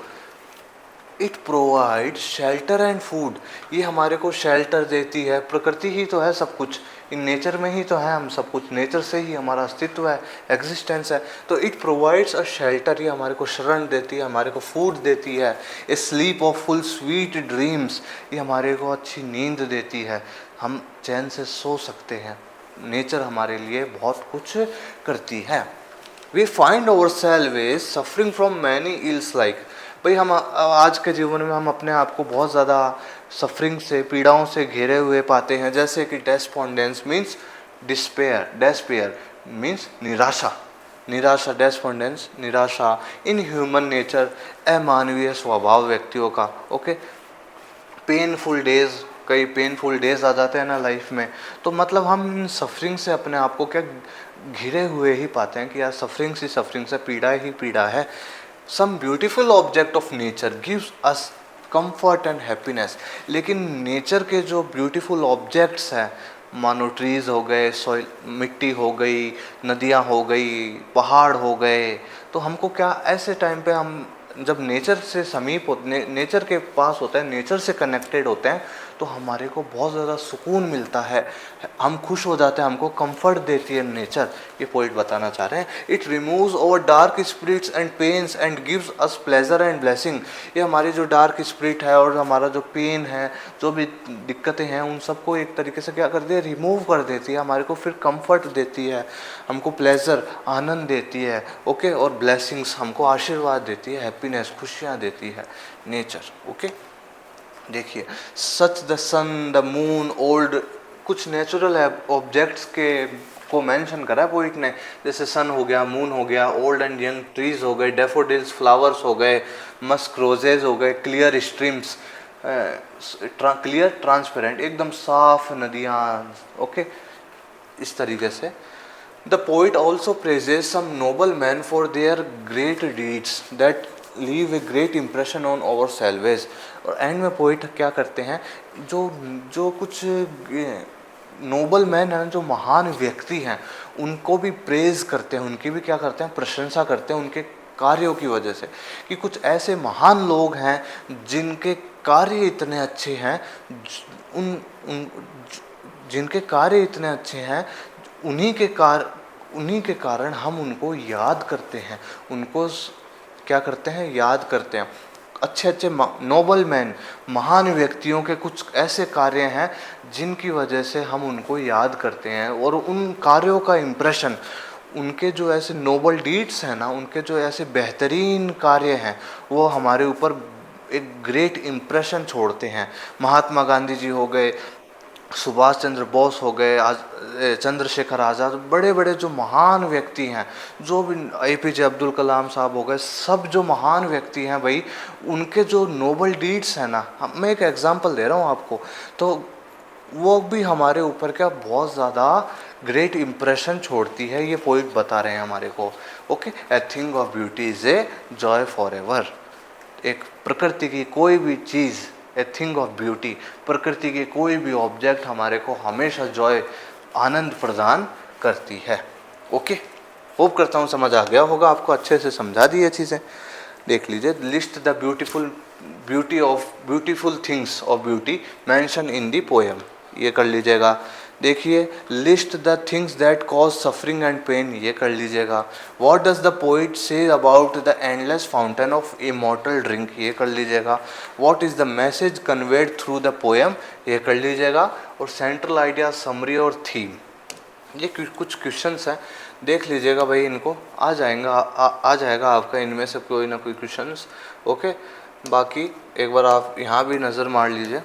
It provide shelter and food. ये हमारे को शेल्टर देती है, प्रकृति ही तो है सब कुछ, इन नेचर में ही तो है हम सब कुछ, नेचर से ही हमारा अस्तित्व है, एग्जिस्टेंस है। तो इट प्रोवाइड्स अ शेल्टर, ये हमारे को शरण देती है, हमारे को फूड देती है। A sleep of full sweet dreams, ये हमारे को अच्छी नींद देती है, हम चैन से सो सकते हैं। नेचर हमारे लिए बहुत कुछ करती है। We find our self suffering from many ills like. भाई हम आज के जीवन में हम अपने आप को बहुत ज़्यादा सफरिंग से, पीड़ाओं से घिरे हुए पाते हैं। जैसे कि डेस्पोंडेंस मीन्स डिस्पेयर, डेस्पेयर मीन्स निराशा, निराशा, डेस्पोंडेंस निराशा। इन ह्यूमन नेचर, अमानवीय स्वभाव व्यक्तियों का। ओके, पेनफुल डेज, कई पेनफुल डेज आ जाते हैं ना लाइफ में, तो मतलब हम इन सफरिंग से अपने आप को क्या घिरे हुए ही पाते हैं कि यार सफरिंग से पीड़ा ही पीड़ा है। Some beautiful object of nature gives us comfort and happiness. लेकिन नेचर के जो ब्यूटीफुल ऑब्जेक्ट्स हैं, मानो ट्रीज़ हो गए, सॉइल, मिट्टी हो गई, नदियाँ हो गई, पहाड़ हो गए, तो हमको क्या ऐसे टाइम पे हम जब नेचर से समीप होते, नेचर के पास होते हैं, नेचर से कनेक्टेड होते हैं, तो हमारे को बहुत ज़्यादा सुकून मिलता है, हम खुश हो जाते हैं, हमको कंफर्ट देती है नेचर। ये पॉइंट बताना चाह रहे हैं। It removes over dark spirits and pains and gives us pleasure and blessing. ये हमारी जो डार्क स्पिरिट है और हमारा जो पेन है, जो भी दिक्कतें हैं, उन सबको एक तरीके से क्या करती है, रिमूव कर देती है, हमारे को फिर कंफर्ट देती है, हमको प्लेजर, आनंद देती है। ओके, और ब्लेसिंग्स, हमको आशीर्वाद देती है, हैप्पीनेस, खुशियाँ देती है नेचर। ओके, देखिए, such the sun, the moon, old, कुछ नेचुरल ऑब्जेक्ट्स के को मेंशन करा है पोइट ने, जैसे सन हो गया, मून हो गया, ओल्ड एंड यंग ट्रीज हो गए, डेफोडिल्स फ्लावर्स हो गए, मस्क रोजेज हो गए, क्लियर स्ट्रीम्स, क्लियर ट्रांसपेरेंट, एकदम साफ नदियाँ। ओके, इस तरीके से the poet also praises some noble man for their great deeds that leave a great impression on our selves. और एंड में पोइट क्या करते हैं, जो जो कुछ नोबल मैन हैं, जो महान व्यक्ति हैं, उनको भी प्रेज करते हैं, उनकी भी क्या करते हैं, प्रशंसा करते हैं उनके कार्यों की वजह से। कि कुछ ऐसे महान लोग हैं जिनके कार्य इतने अच्छे हैं, उन, उन जिनके कार्य इतने अच्छे हैं, उन्हीं के कारण हम उनको याद करते हैं, उनको क्या करते हैं, याद करते हैं। अच्छे अच्छे नोबल मैन, महान व्यक्तियों के कुछ ऐसे कार्य हैं जिनकी वजह से हम उनको याद करते हैं, और उन कार्यों का इम्प्रेशन, उनके जो ऐसे नोबल डीड्स हैं ना, उनके जो ऐसे बेहतरीन कार्य हैं, वो हमारे ऊपर एक ग्रेट इम्प्रेशन छोड़ते हैं। महात्मा गांधी जी हो गए, सुभाष चंद्र बोस हो गए, आज चंद्रशेखर आज़ाद, बड़े बड़े जो महान व्यक्ति हैं, जो भी एपीजे अब्दुल कलाम साहब हो गए, सब जो महान व्यक्ति हैं भाई, उनके जो नोबल डीड्स हैं ना, मैं एक एग्जांपल दे रहा हूँ आपको, तो वो भी हमारे ऊपर क्या बहुत ज़्यादा ग्रेट इम्प्रेशन छोड़ती है। ये पॉइंट बता रहे हैं हमारे को। Okay, A thing of beauty is a joy for ever. एक प्रकृति की कोई भी चीज़, ए थिंग ऑफ ब्यूटी, प्रकृति की कोई भी ऑब्जेक्ट हमारे को हमेशा जॉय, आनंद प्रदान करती है। ओके, होप करता हूँ समझ आ गया होगा आपको, अच्छे से समझा दी ये चीज़ें। देख लीजिए, list the beautiful things of beauty mention in the poem, ये कर लीजिएगा। देखिए, list the things that cause suffering and pain, ये कर लीजिएगा। What does the poet say about the endless fountain of immortal drink, ये कर लीजिएगा। What is the message conveyed through the poem, ये कर लीजिएगा। और सेंट्रल आइडिया, समरी और थीम, ये कुछ क्वेश्चंस हैं, देख लीजिएगा भाई, इनको आ जाएगा आपका इनमें से कोई ना कोई क्वेश्चंस। ओके, बाकी एक बार आप यहाँ भी नज़र मार लीजिए।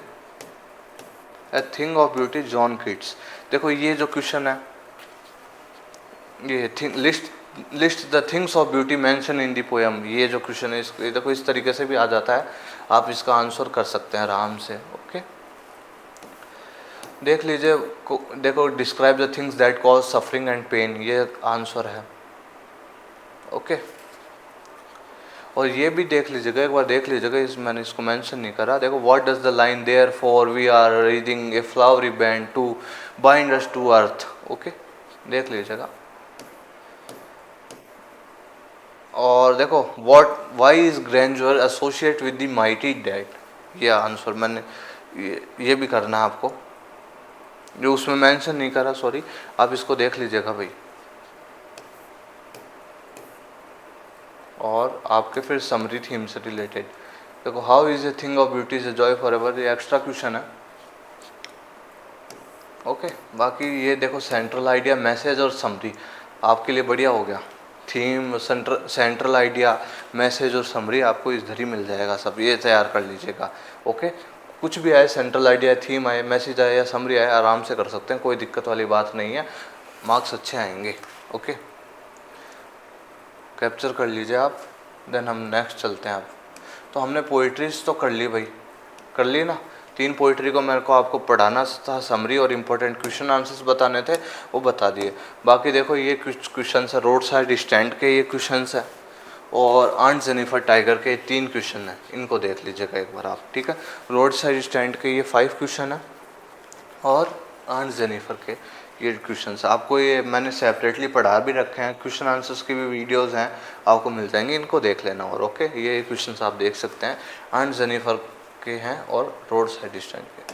ए thing of beauty, John Keats. देखो ये जो क्वेश्चन है, ये list the things of beauty mention in the poem, ये जो क्वेश्चन है, देखो इस तरीके से भी आ जाता है, आप इसका आंसर कर सकते हैं आराम से। ओके, देख लीजिए, देखो, describe the things that cause suffering and pain, ये आंसर है। ओके, और ये भी देख लीजिएगा, एक बार देख लीजिएगा, मैंने इसको मेंशन नहीं करा। देखो, what does the line therefore we are reading a flowery band to bind us to earth. Okay, देख लीजिएगा। और देखो, why is grandeur associate with the mighty dead, ये आंसर मैंने, ये भी करना है आपको, जो उसमें मेंशन नहीं करा, सॉरी, आप इसको देख लीजिएगा भाई। और आपके फिर समरी थीम से रिलेटेड, देखो, how is a thing of beauty is a joy for ever, ये एक्स्ट्रा क्वेश्चन है। ओके, बाकी ये देखो, सेंट्रल आइडिया, मैसेज और समरी आपके लिए बढ़िया हो गया। थीम, सेंट्रल आइडिया, मैसेज और समरी आपको इधर ही मिल जाएगा, सब ये तैयार कर लीजिएगा। ओके, कुछ भी आए, सेंट्रल आइडिया, थीम आए, मैसेज आए या समरी आए, आराम से कर सकते हैं, कोई दिक्कत वाली बात नहीं है, मार्क्स अच्छे आएंगे। ओके, कैप्चर कर लीजिए आप, देन हम नेक्स्ट चलते हैं। आप तो हमने पोइट्रीज तो कर ली भाई, कर ली ना, 3 पोइट्री को मेरे को आपको पढ़ाना था, समरी और इम्पोर्टेंट क्वेश्चन आंसर्स बताने थे, वो बता दिए। बाकी देखो, ये कुछ क्वेश्चन है, रोड साइड स्टैंड के ये क्वेश्चन है, और आंट जेनिफर टाइगर के 3 क्वेश्चन हैं, इनको देख लीजिएगा एक बार आप। ठीक है, रोड साइड स्टैंड के ये 5 क्वेश्चन है, और आंट जेनिफर के ये क्वेश्चन आपको, ये मैंने सेपरेटली पढ़ा भी रखे हैं, क्वेश्चन आंसर्स की भी वीडियोस हैं, आपको मिल जाएंगे, इनको देख लेना। और ओके, ये क्वेश्चन आप देख सकते हैं, आंट जेनिफर के हैं और रोड साइड स्टैंड के।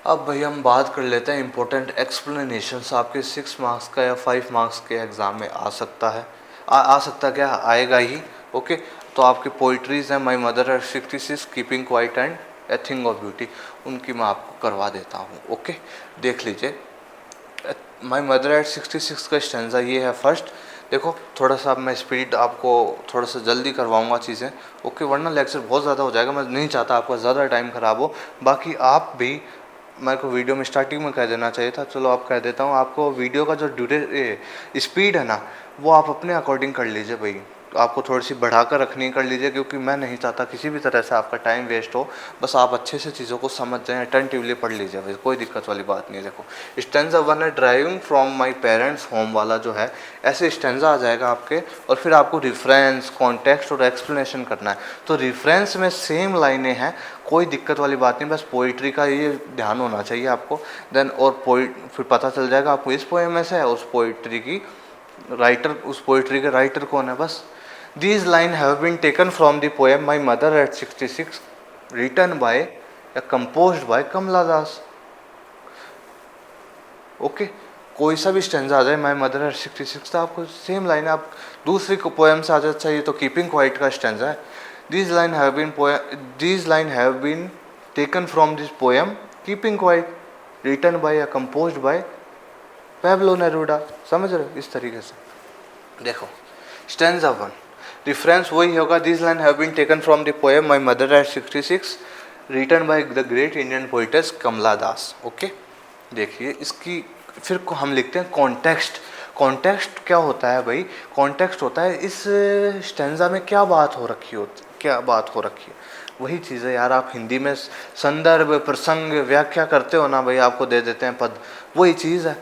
अब भाई हम बात कर लेते हैं इंपॉर्टेंट एक्सप्लेनेशंस, आपके 6 मार्क्स का या 5 मार्क्स के एग्ज़ाम में आ सकता है, आ सकता क्या, आएगा ही। ओके, तो आपकी पोइट्रीज हैं, माई mother at 66, keeping quiet and a thing of beauty, उनकी मैं आपको करवा देता हूँ। ओके, देख लीजिए, माई मदर एट 66 का स्टैंजा ये है फर्स्ट। देखो, थोड़ा सा मैं स्पीड आपको थोड़ा सा जल्दी करवाऊंगा चीज़ें, ओके, वरना लेक्चर बहुत ज़्यादा हो जाएगा, मैं नहीं चाहता आपका ज़्यादा टाइम ख़राब हो। बाकी आप भी, मेरे को वीडियो में स्टार्टिंग में कह देना चाहिए था, चलो आप कह देता हूँ, आपको वीडियो का जो स्पीड है ना, वो आप अपने अकॉर्डिंग कर लीजिए भाई, आपको थोड़ी सी बढ़ाकर रखनी कर लीजिए, क्योंकि मैं नहीं चाहता किसी भी तरह से आपका टाइम वेस्ट हो, बस आप अच्छे से चीज़ों को समझ जाएं, अटेंटिवली पढ़ लीजिए भाई, कोई दिक्कत वाली बात नहीं है। देखो, स्टैंजा 1 है, driving from my parents home वाला जो है, ऐसे स्टैंजा आ जाएगा आपके, और फिर आपको रिफरेंस, कॉन्टेक्स्ट और एक्सप्लेनेशन करना है। तो रिफरेंस में सेम लाइनें हैं, कोई दिक्कत वाली बात नहीं, बस पोइट्री का ये ध्यान होना चाहिए आपको। देन और फिर पता चल जाएगा आपको इस पोएम में से है, उस पोइट्री की राइटर, उस पोइट्री के राइटर कौन है, बस। These lines have been taken from the poem My Mother at 66, written by या composed by Kamala Das. Okay, कोई सा भी स्टैंजा आ जाए, माई मदर एट 66, तो आपको सेम लाइन, आप दूसरी को पोएम से आ जाए, अच्छा ये तो कीपिंग क्वाइट का स्टैंजा है, These line have been taken from this poem Keeping Quiet, written by या composed by Pablo Neruda. समझ रहे हो? इस तरीके से देखो स्टैंजा 1 रेफरेंस वही होगा. This line have been taken from the poem my mother at 66 written by the great Indian poetess Kamala Das. Okay, देखिए इसकी फिर हम लिखते हैं कॉन्टेक्स्ट. कॉन्टेक्स्ट क्या होता है भाई? कॉन्टेक्स्ट होता है इस स्टैंजा में क्या बात हो रखी है. वही चीज़ है यार, आप हिंदी में संदर्भ प्रसंग व्याख्या करते हो ना भाई, आपको दे देते हैं पद. वही चीज़ है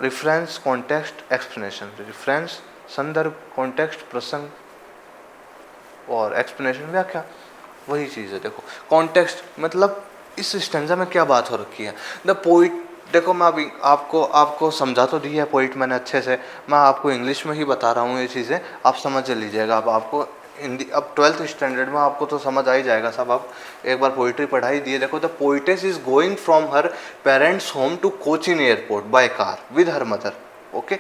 रेफरेंस कॉन्टेक्स्ट एक्सप्लेनेशन. रेफरेंस संदर्भ कॉन्टेक्स्ट प्रसंग और एक्सप्लेनेशन व्याख्या, वही चीज़ है. देखो कॉन्टेक्स्ट मतलब इस स्टैंजा में क्या बात हो रखी है. द पोइट, देखो मैं अभी आपको समझा तो दी है पोइट मैंने अच्छे से, मैं आपको इंग्लिश में ही बता रहा हूँ ये चीज़ें, आप समझ लीजिएगा. अब आपको हिंदी अब 12th स्टैंडर्ड में आपको तो समझ आ ही जाएगा सब. आप एक बार पोइट्री पढ़ाई दिए. देखो the poetess is going from her parents home to Cochin airport by car with her mother. Okay,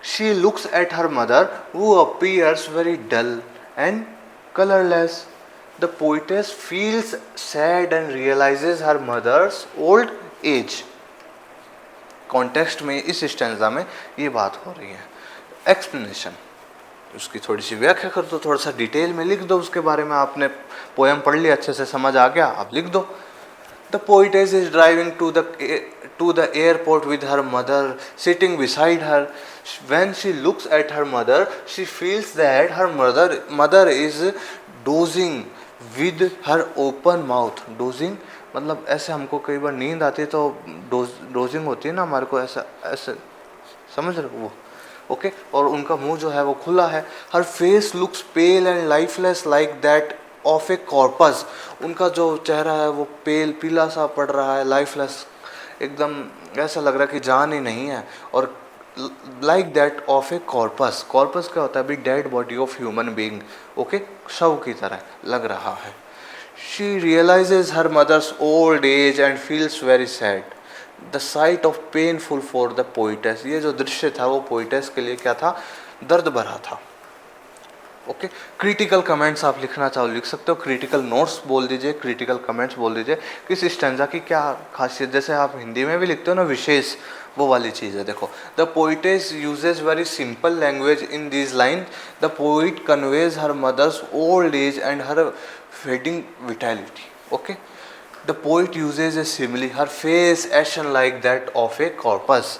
she looks at her mother who appears very dull and colorless. The poetess feels sad and realizes her mother's old age. Context में इस stanza में ये बात हो रही है. Explanation, उसकी थोड़ी सी व्याख्या कर दो, थोड़ा सा डिटेल में लिख दो उसके बारे में. आपने पोएम पढ़ लिया, अच्छे से समझ आ गया, आप लिख दो. The poetess is driving to the airport with her mother sitting beside her. When she looks at her mother, she feels that her mother is dozing with her open mouth. Dozing मतलब ऐसे हमको कई बार नींद आती है तो dosing होती है ना हमारे को, ऐसे समझ रहे हो वो. ओके, और उनका मुंह जो है वो खुला है. Her face looks pale and lifeless like that of a corpse. उनका जो चेहरा है वो पीला सा पड़ रहा है, लाइफलेस, एकदम ऐसा लग रहा है कि जान ही नहीं है. और like that of a corpse. Corpse क्या होता है भाई? Dead body of human being. Okay, शव की तरह लग रहा है. She realizes her mother's old age and feels very sad. The sight of painful for the poetess. ये जो दृश्य था वो पोइटेस के लिए क्या था? दर्द भरा था. ओके, क्रिटिकल कमेंट्स आप लिखना चाहो लिख सकते हो, क्रिटिकल नोट्स बोल दीजिए, क्रिटिकल कमेंट्स बोल दीजिए. किस स्टैंजा की क्या खासियत, जैसे आप हिंदी में भी लिखते हो ना विशेष, वो वाली चीज़ है. देखो the poetess uses very simple language in this line. The poet conveys her mother's old age and her fading vitality. Okay, the poet uses a simile, her face ashen like that of a corpse.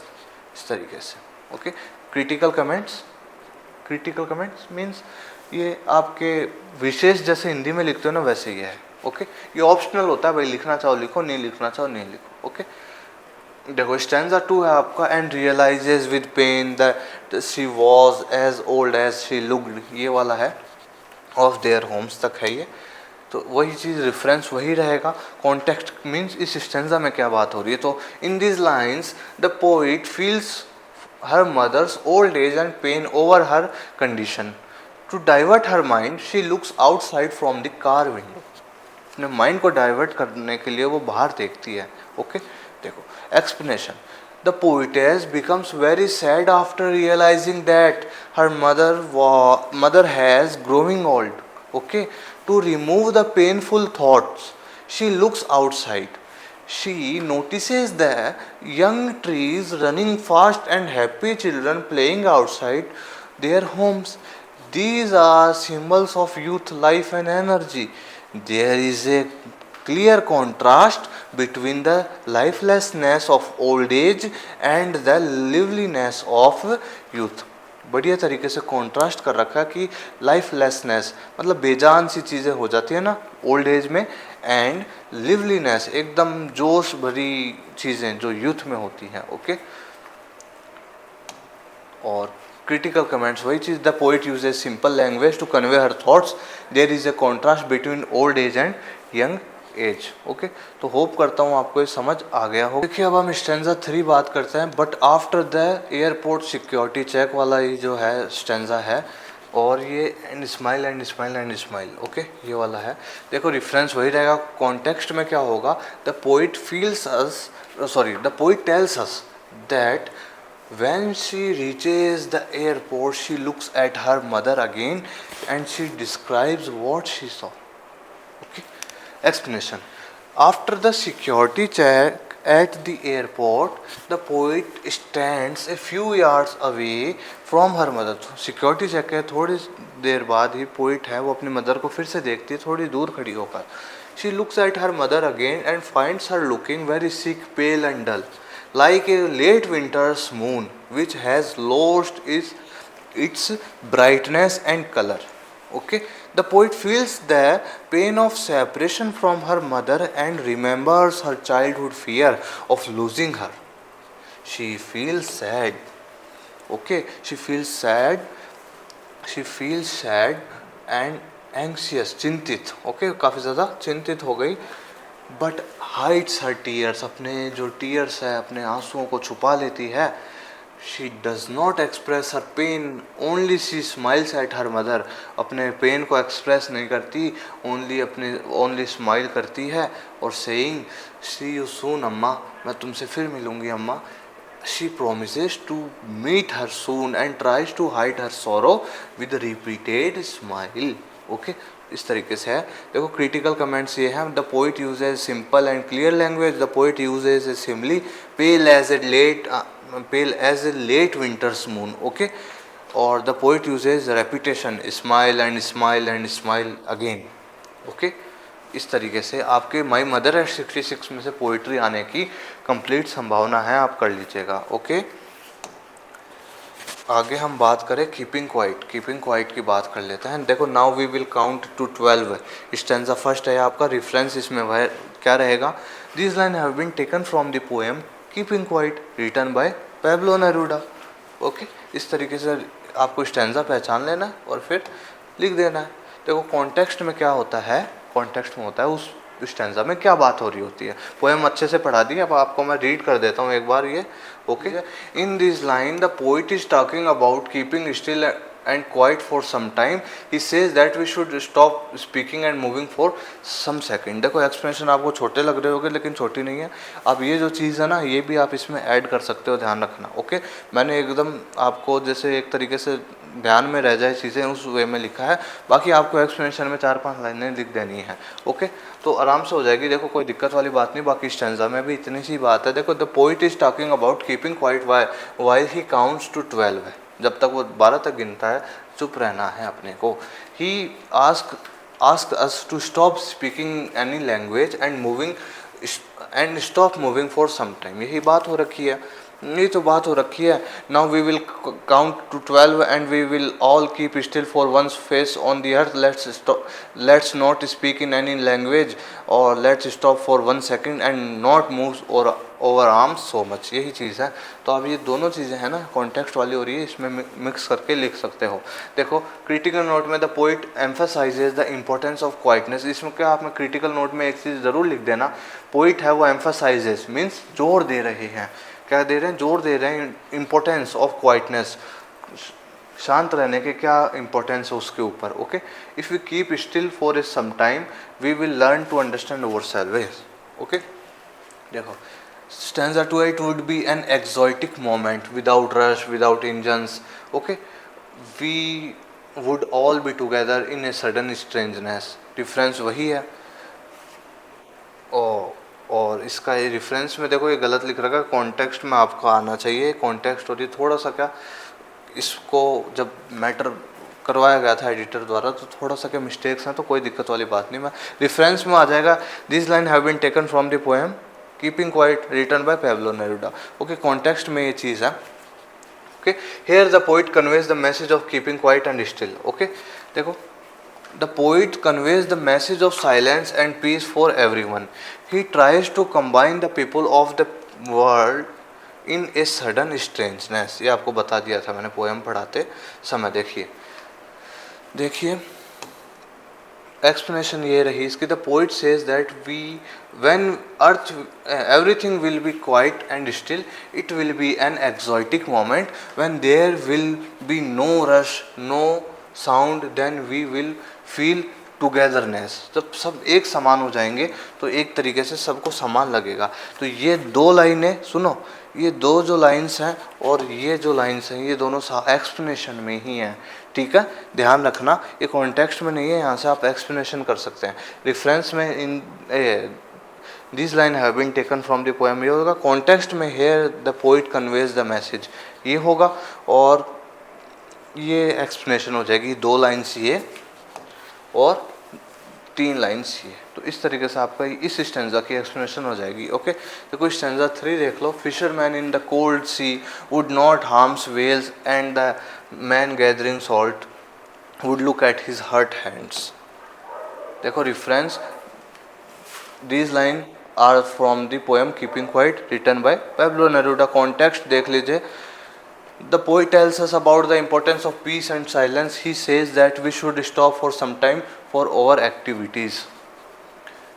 इस तरीके से. Okay, critical comments means ये आपके विशेष जैसे हिंदी में लिखते हो ना वैसे ही है. ओके, ये ऑप्शनल होता है भाई, लिखना चाहो लिखो, नहीं लिखना चाहो नहीं लिखो. ओके, देखो स्टैंजा 2 है आपका. And realizes with pain that she was as old as she looked. ये वाला है, ऑफ देयर होम्स तक है ये. तो वही चीज़ रेफरेंस वही रहेगा. कॉन्टेक्स्ट मीन्स इस स्टैंजा में क्या बात हो रही है. तो in this lines the poet feels her mother's old age and pain over her condition. To divert her mind, she looks outside from the car window. अपने माइंड को डाइवर्ट करने के लिए वो बाहर देखती है. ओके, देखो explanation. The poetess becomes very sad after realizing that her mother has growing old. Okay, to remove the painful thoughts, she looks outside. She notices the young trees running fast and happy children playing outside their homes. These are symbols of youth, life and energy. There is a clear contrast between the lifelessness of old age and the liveliness of youth. बढ़िया तरीके से contrast कर रखा है कि लाइफलेसनेस मतलब बेजान सी चीज़ें हो जाती है ना ओल्ड एज में, एंड लिवलीनेस एकदम जोश भरी चीज़ें जो यूथ में होती हैं. ओके, और क्रिटिकल कमेंट्स वही चीज़. The poet uses simple language to convey her thoughts. There is a contrast between old age and young age. Okay, तो होप करता हूँ आपको ये समझ आ गया हो. देखिए अब हम स्टैंजा 3 बात करते हैं. But after the airport security check वाला ये जो है स्टैंजा है, और ये and smile and smile and smile. Okay, ये वाला है. देखो रेफरेंस वही रहेगा. कॉन्टेक्स्ट में क्या होगा? The poet tales us that When she reaches the airport, she looks at her mother again and she describes what she saw. Okay. Explanation. After the security check at the airport, the poet stands a few yards away from her mother. Security check है, थोड़ी देर बाद ही poet है वो अपनी mother को फिर से देखती है थोड़ी दूर खड़ी होकर. She looks at her mother again and finds her looking very sick, pale and dull, like a late winter's moon which has lost its brightness and color. Okay, the poet feels the pain of separation from her mother and remembers her childhood fear of losing her. She feels sad. Okay, she feels sad and anxious, चिंतित. Okay, काफ़ी ज़्यादा चिंतित हो गई. But hides her tears, अपने जो tears है अपने आंसुओं को छुपा लेती है. She does not express her pain, only she smiles at her mother. अपने पेन को एक्सप्रेस नहीं करती, ओनली स्माइल करती है और सेइंग सी यू सून अम्मा, मैं तुमसे फिर मिलूँगी अम्मा. She promises to meet her soon and tries to hide her sorrow with repeated smile. Okay, इस तरीके से है. देखो क्रिटिकल कमेंट्स ये हैं. The poet uses simple and clear language. The poet uses a simile pale as a late winter's moon. Okay, और the poet uses repetition smile and smile and smile again. Okay, इस तरीके से आपके माई mother at 66 में से poetry आने की complete संभावना है, आप कर लीजिएगा. ओके, आगे हम बात करें कीपिंग क्वाइट की बात कर लेते हैं. देखो now we will count to 12. Stanza first है आपका. रेफरेंस इसमें वह क्या रहेगा? This line have been taken from the poem keeping quiet written by Pablo Neruda. Okay, इस तरीके से आपको स्टैंजा पहचान लेना है और फिर लिख देना है. देखो कॉन्टेक्स्ट में क्या होता है, कॉन्टेक्स्ट में होता है उस स्टैंजा में क्या बात हो रही होती है. पोएम अच्छे से पढ़ा दी, अब आपको मैं रीड कर देता हूँ एक बार ये. Okay, in this line the poet is talking about keeping still and quiet for some time. He says that we should stop speaking and moving for some second. देखो एक्सप्लेनेशन आपको छोटे लग रहे होंगे लेकिन छोटी नहीं है. अब ये जो चीज़ है ना, ये भी आप इसमें ऐड कर सकते हो, ध्यान रखना. ओके, मैंने एकदम आपको जैसे एक तरीके से ध्यान में रह जाए चीज़ें उस वे में लिखा है. बाकी आपको एक्सप्लेनेशन में 4-5 लाइनें लिख देनी है. ओके, तो आराम से हो जाएगी. देखो कोई दिक्कत वाली बात नहीं. बाकी स्टैंजा में भी इतनी सी बात है. देखो the poet is talking about keeping quiet while he counts to 12 है. जब तक वो 12 तक गिनता है चुप रहना है अपने को. He asks us to stop speaking any language and stop moving for some time. यही बात हो रखी है, ये तो बात हो रखी है. Now we will count to 12 and we will all keep still for once face on the earth. Let's not speak in any language और let's stop for 1 second and not move our over arms so much. यही चीज़ है. तो अब ये दोनों चीज़ें हैं ना, कॉन्टेक्स्ट वाली हो रही है, इसमें मिक्स करके लिख सकते हो. देखो क्रिटिकल नोट में the poet emphasises the importance of quietness. इसमें क्या आपने क्रिटिकल नोट में एक चीज़ ज़रूर लिख देना. पोइट है वो एम्फेसाइजेज मीन्स जोर दे रहे हैं. क्या दे रहे हैं? जोर दे रहे हैं इम्पोर्टेंस ऑफ क्वाइटनेस. शांत रहने के क्या इम्पोर्टेंस है उसके ऊपर. Okay, if we keep still for a some time we will learn to understand ourselves. Okay, देखो stanza 28 would be an exotic moment without rush, without engines. Okay, we would all be together in a sudden strangeness. Difference वही है. और इसका ये reference में देखो ये गलत लिख रखा है. कॉन्टेक्स्ट में आपको आना चाहिए. कॉन्टेक्स्ट और ये थोड़ा सा क्या, इसको जब मैटर करवाया गया था एडिटर द्वारा तो थोड़ा सा क्या मिस्टेक्स हैं, तो कोई दिक्कत वाली बात नहीं. मैं रेफरेंस में आ जाएगा. This line have been taken from the poem keeping quiet written by Pablo Neruda. Okay, context में ये चीज़ है. Okay, here the poet conveys the message of keeping quiet and still. Okay, देखो the poet conveys the message of silence and peace for everyone. He tries to combine the people of the world in a sudden strangeness. ये आपको बता दिया था मैंने poem पढ़ाते समय. देखिए एक्सप्लेनेशन ये रही इसकी. The poet says that when everything will be quiet and still, it will be an exotic moment when there will be no rush, no sound. Then we will feel togetherness, जब सब एक समान हो जाएंगे तो एक तरीके से सबको समान लगेगा। तो ये दो लाइनें सुनो, ये दो जो लाइंस हैं और ये जो लाइंस हैं ये दोनों एक्सप्लेनेशन में ही हैं, ठीक है, ध्यान रखना। ये कॉन्टेक्स्ट में नहीं है, यहाँ से आप एक्सप्लेनेशन कर सकते हैं। रेफरेंस में in this line have been taken from the poem, ये होगा। कॉन्टेक्स्ट में here the poet conveys the message, ये होगा। और ये एक्सप्लेनेशन हो जाएगी, दो लाइन्स ये और तीन लाइन्स ये। तो इस तरीके से आपका इस स्टैंजा की एक्सप्लेनेशन हो जाएगी। ओके, देखो स्टैंजा 3 देख लो। Fisherman in the cold sea would not harms whales and the man gathering salt would look at his hurt hands. देखो reference, these line are from the poem keeping quiet written by Pablo Neruda. Context देख लीजिए। The poet tells us about the importance of peace and silence. He says that we should stop for some time for our activities.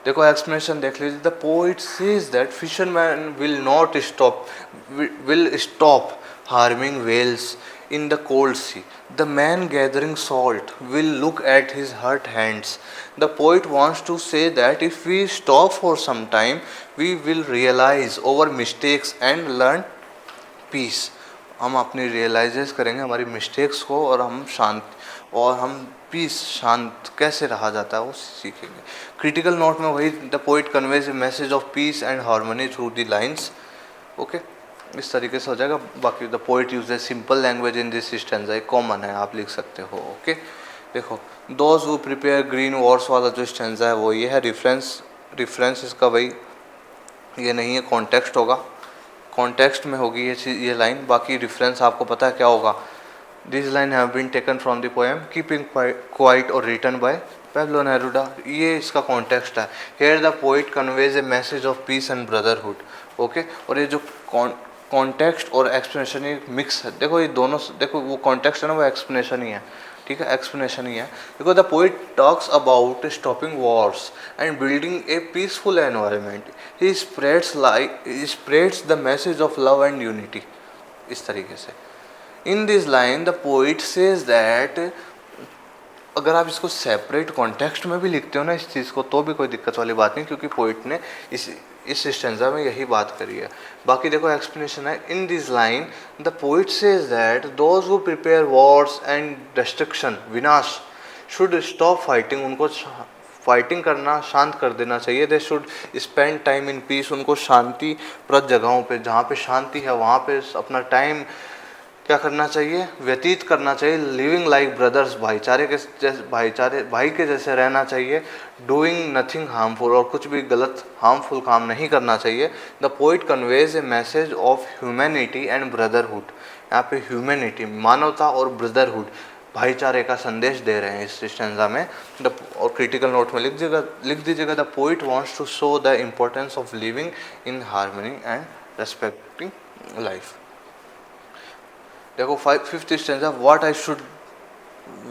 देखो explanation देख लीजिए। The poet says that fishermen will not stop harming whales in the cold sea. The man gathering salt will look at his hurt hands. The poet wants to say that if we stop for some time, we will realize our mistakes and learn peace. हम अपनी realises करेंगे हमारी mistakes को और हम piece, शांत कैसे रहा जाता है वो सीखेंगे। क्रिटिकल नोट में वही, the poet conveys a message of peace and harmony through the lines. Okay, इस तरीके से हो जाएगा। बाकी the poet uses simple language in this stanza, common है, आप लिख सकते हो। ओके, देखो those who prepare green Wars वाला जो स्टैंजा है वो ये है। रिफरेंस इसका वही ये नहीं है, कॉन्टेक्स्ट होगा। कॉन्टेक्स्ट में होगी ये लाइन। बाकी रेफरेंस आपको पता है क्या होगा। This line have been taken from the poem keeping quiet और रिटन बाय पैब्लो नेरूदा, ये इसका कॉन्टेक्स्ट है। Here the poet conveys a message of peace and brotherhood. Okay, और ये जो कॉन्टेक्स्ट और एक्सप्लेनेशन ये मिक्स है। देखो ये दोनों, देखो वो कॉन्टेक्स्ट है ना, वो एक्सप्लेनेशन ही है, ठीक है, एक्सप्लेनेशन ही है। देखो the poet talks about stopping Wars and building A peaceful environment. He spreads the message of love and unity, इस तरीके से। इन this line the poet says that, अगर आप इसको सेपरेट कॉन्टेक्स्ट में भी लिखते हो ना इस चीज़ को, तो भी कोई दिक्कत वाली बात नहीं, क्योंकि पोइट ने इस स्टैंजा में यही बात करी है। बाकी देखो एक्सप्लेनेशन है। इन this line the poet says that those who prepare Wars and destruction, विनाश, शुड स्टॉप फाइटिंग, उनको फाइटिंग करना शांत कर देना चाहिए। They should spend time in peace, उनको शांतिप्रद जगहों पे, जहाँ पे शांति है वहाँ पे अपना टाइम क्या करना चाहिए, व्यतीत करना चाहिए। लिविंग लाइक ब्रदर्स, भाई के जैसे रहना चाहिए। डूइंग नथिंग हार्मफुल, और कुछ भी गलत हार्मफुल काम नहीं करना चाहिए। The poet conveys a message of humanity and brotherhood. यहाँ पे ह्यूमैनिटी, मानवता, और ब्रदरहुड, भाईचारे का संदेश दे रहे हैं इस स्टैंजा में। और क्रिटिकल नोट में लिख दीजिएगा the poet wants to show the importance of living in harmony and respecting life. देखो fifth stanza,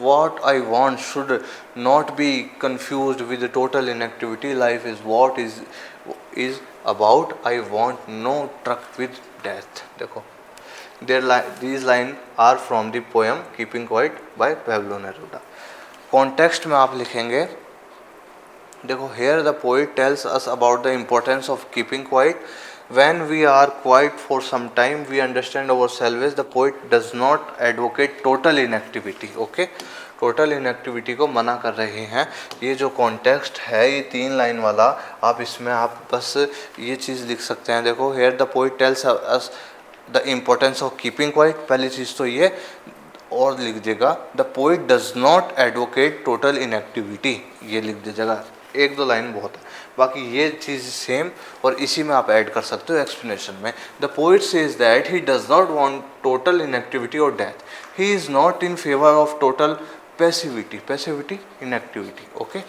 what I want should not be confused with total inactivity. Life is what is about. I want no truck with death. देखो these lines are from the poem Keeping Quiet by Pablo Neruda. Context में आप लिखेंगे, देखो here the poet tells us about the importance of keeping quiet. When we are quiet for some time, we understand ourselves. The poet does not advocate total inactivity. Okay, total inactivity को मना कर रहे हैं। ये जो context है ये 3 line वाला, आप इसमें आप बस ये चीज़ लिख सकते हैं। देखो here the poet tells us the importance of keeping quiet, पहली चीज़ तो ये, और लिख दीजिएगा the poet does not advocate total inactivity, ये लिख दीजिएगा। 1-2 लाइन बहुत है, बाकी ये चीज़ सेम, और इसी में आप ऐड कर सकते हो एक्सप्लेनेशन में। The poet says that he does not want total inactivity और death. He is not in favour of total passivity inactivity. Okay,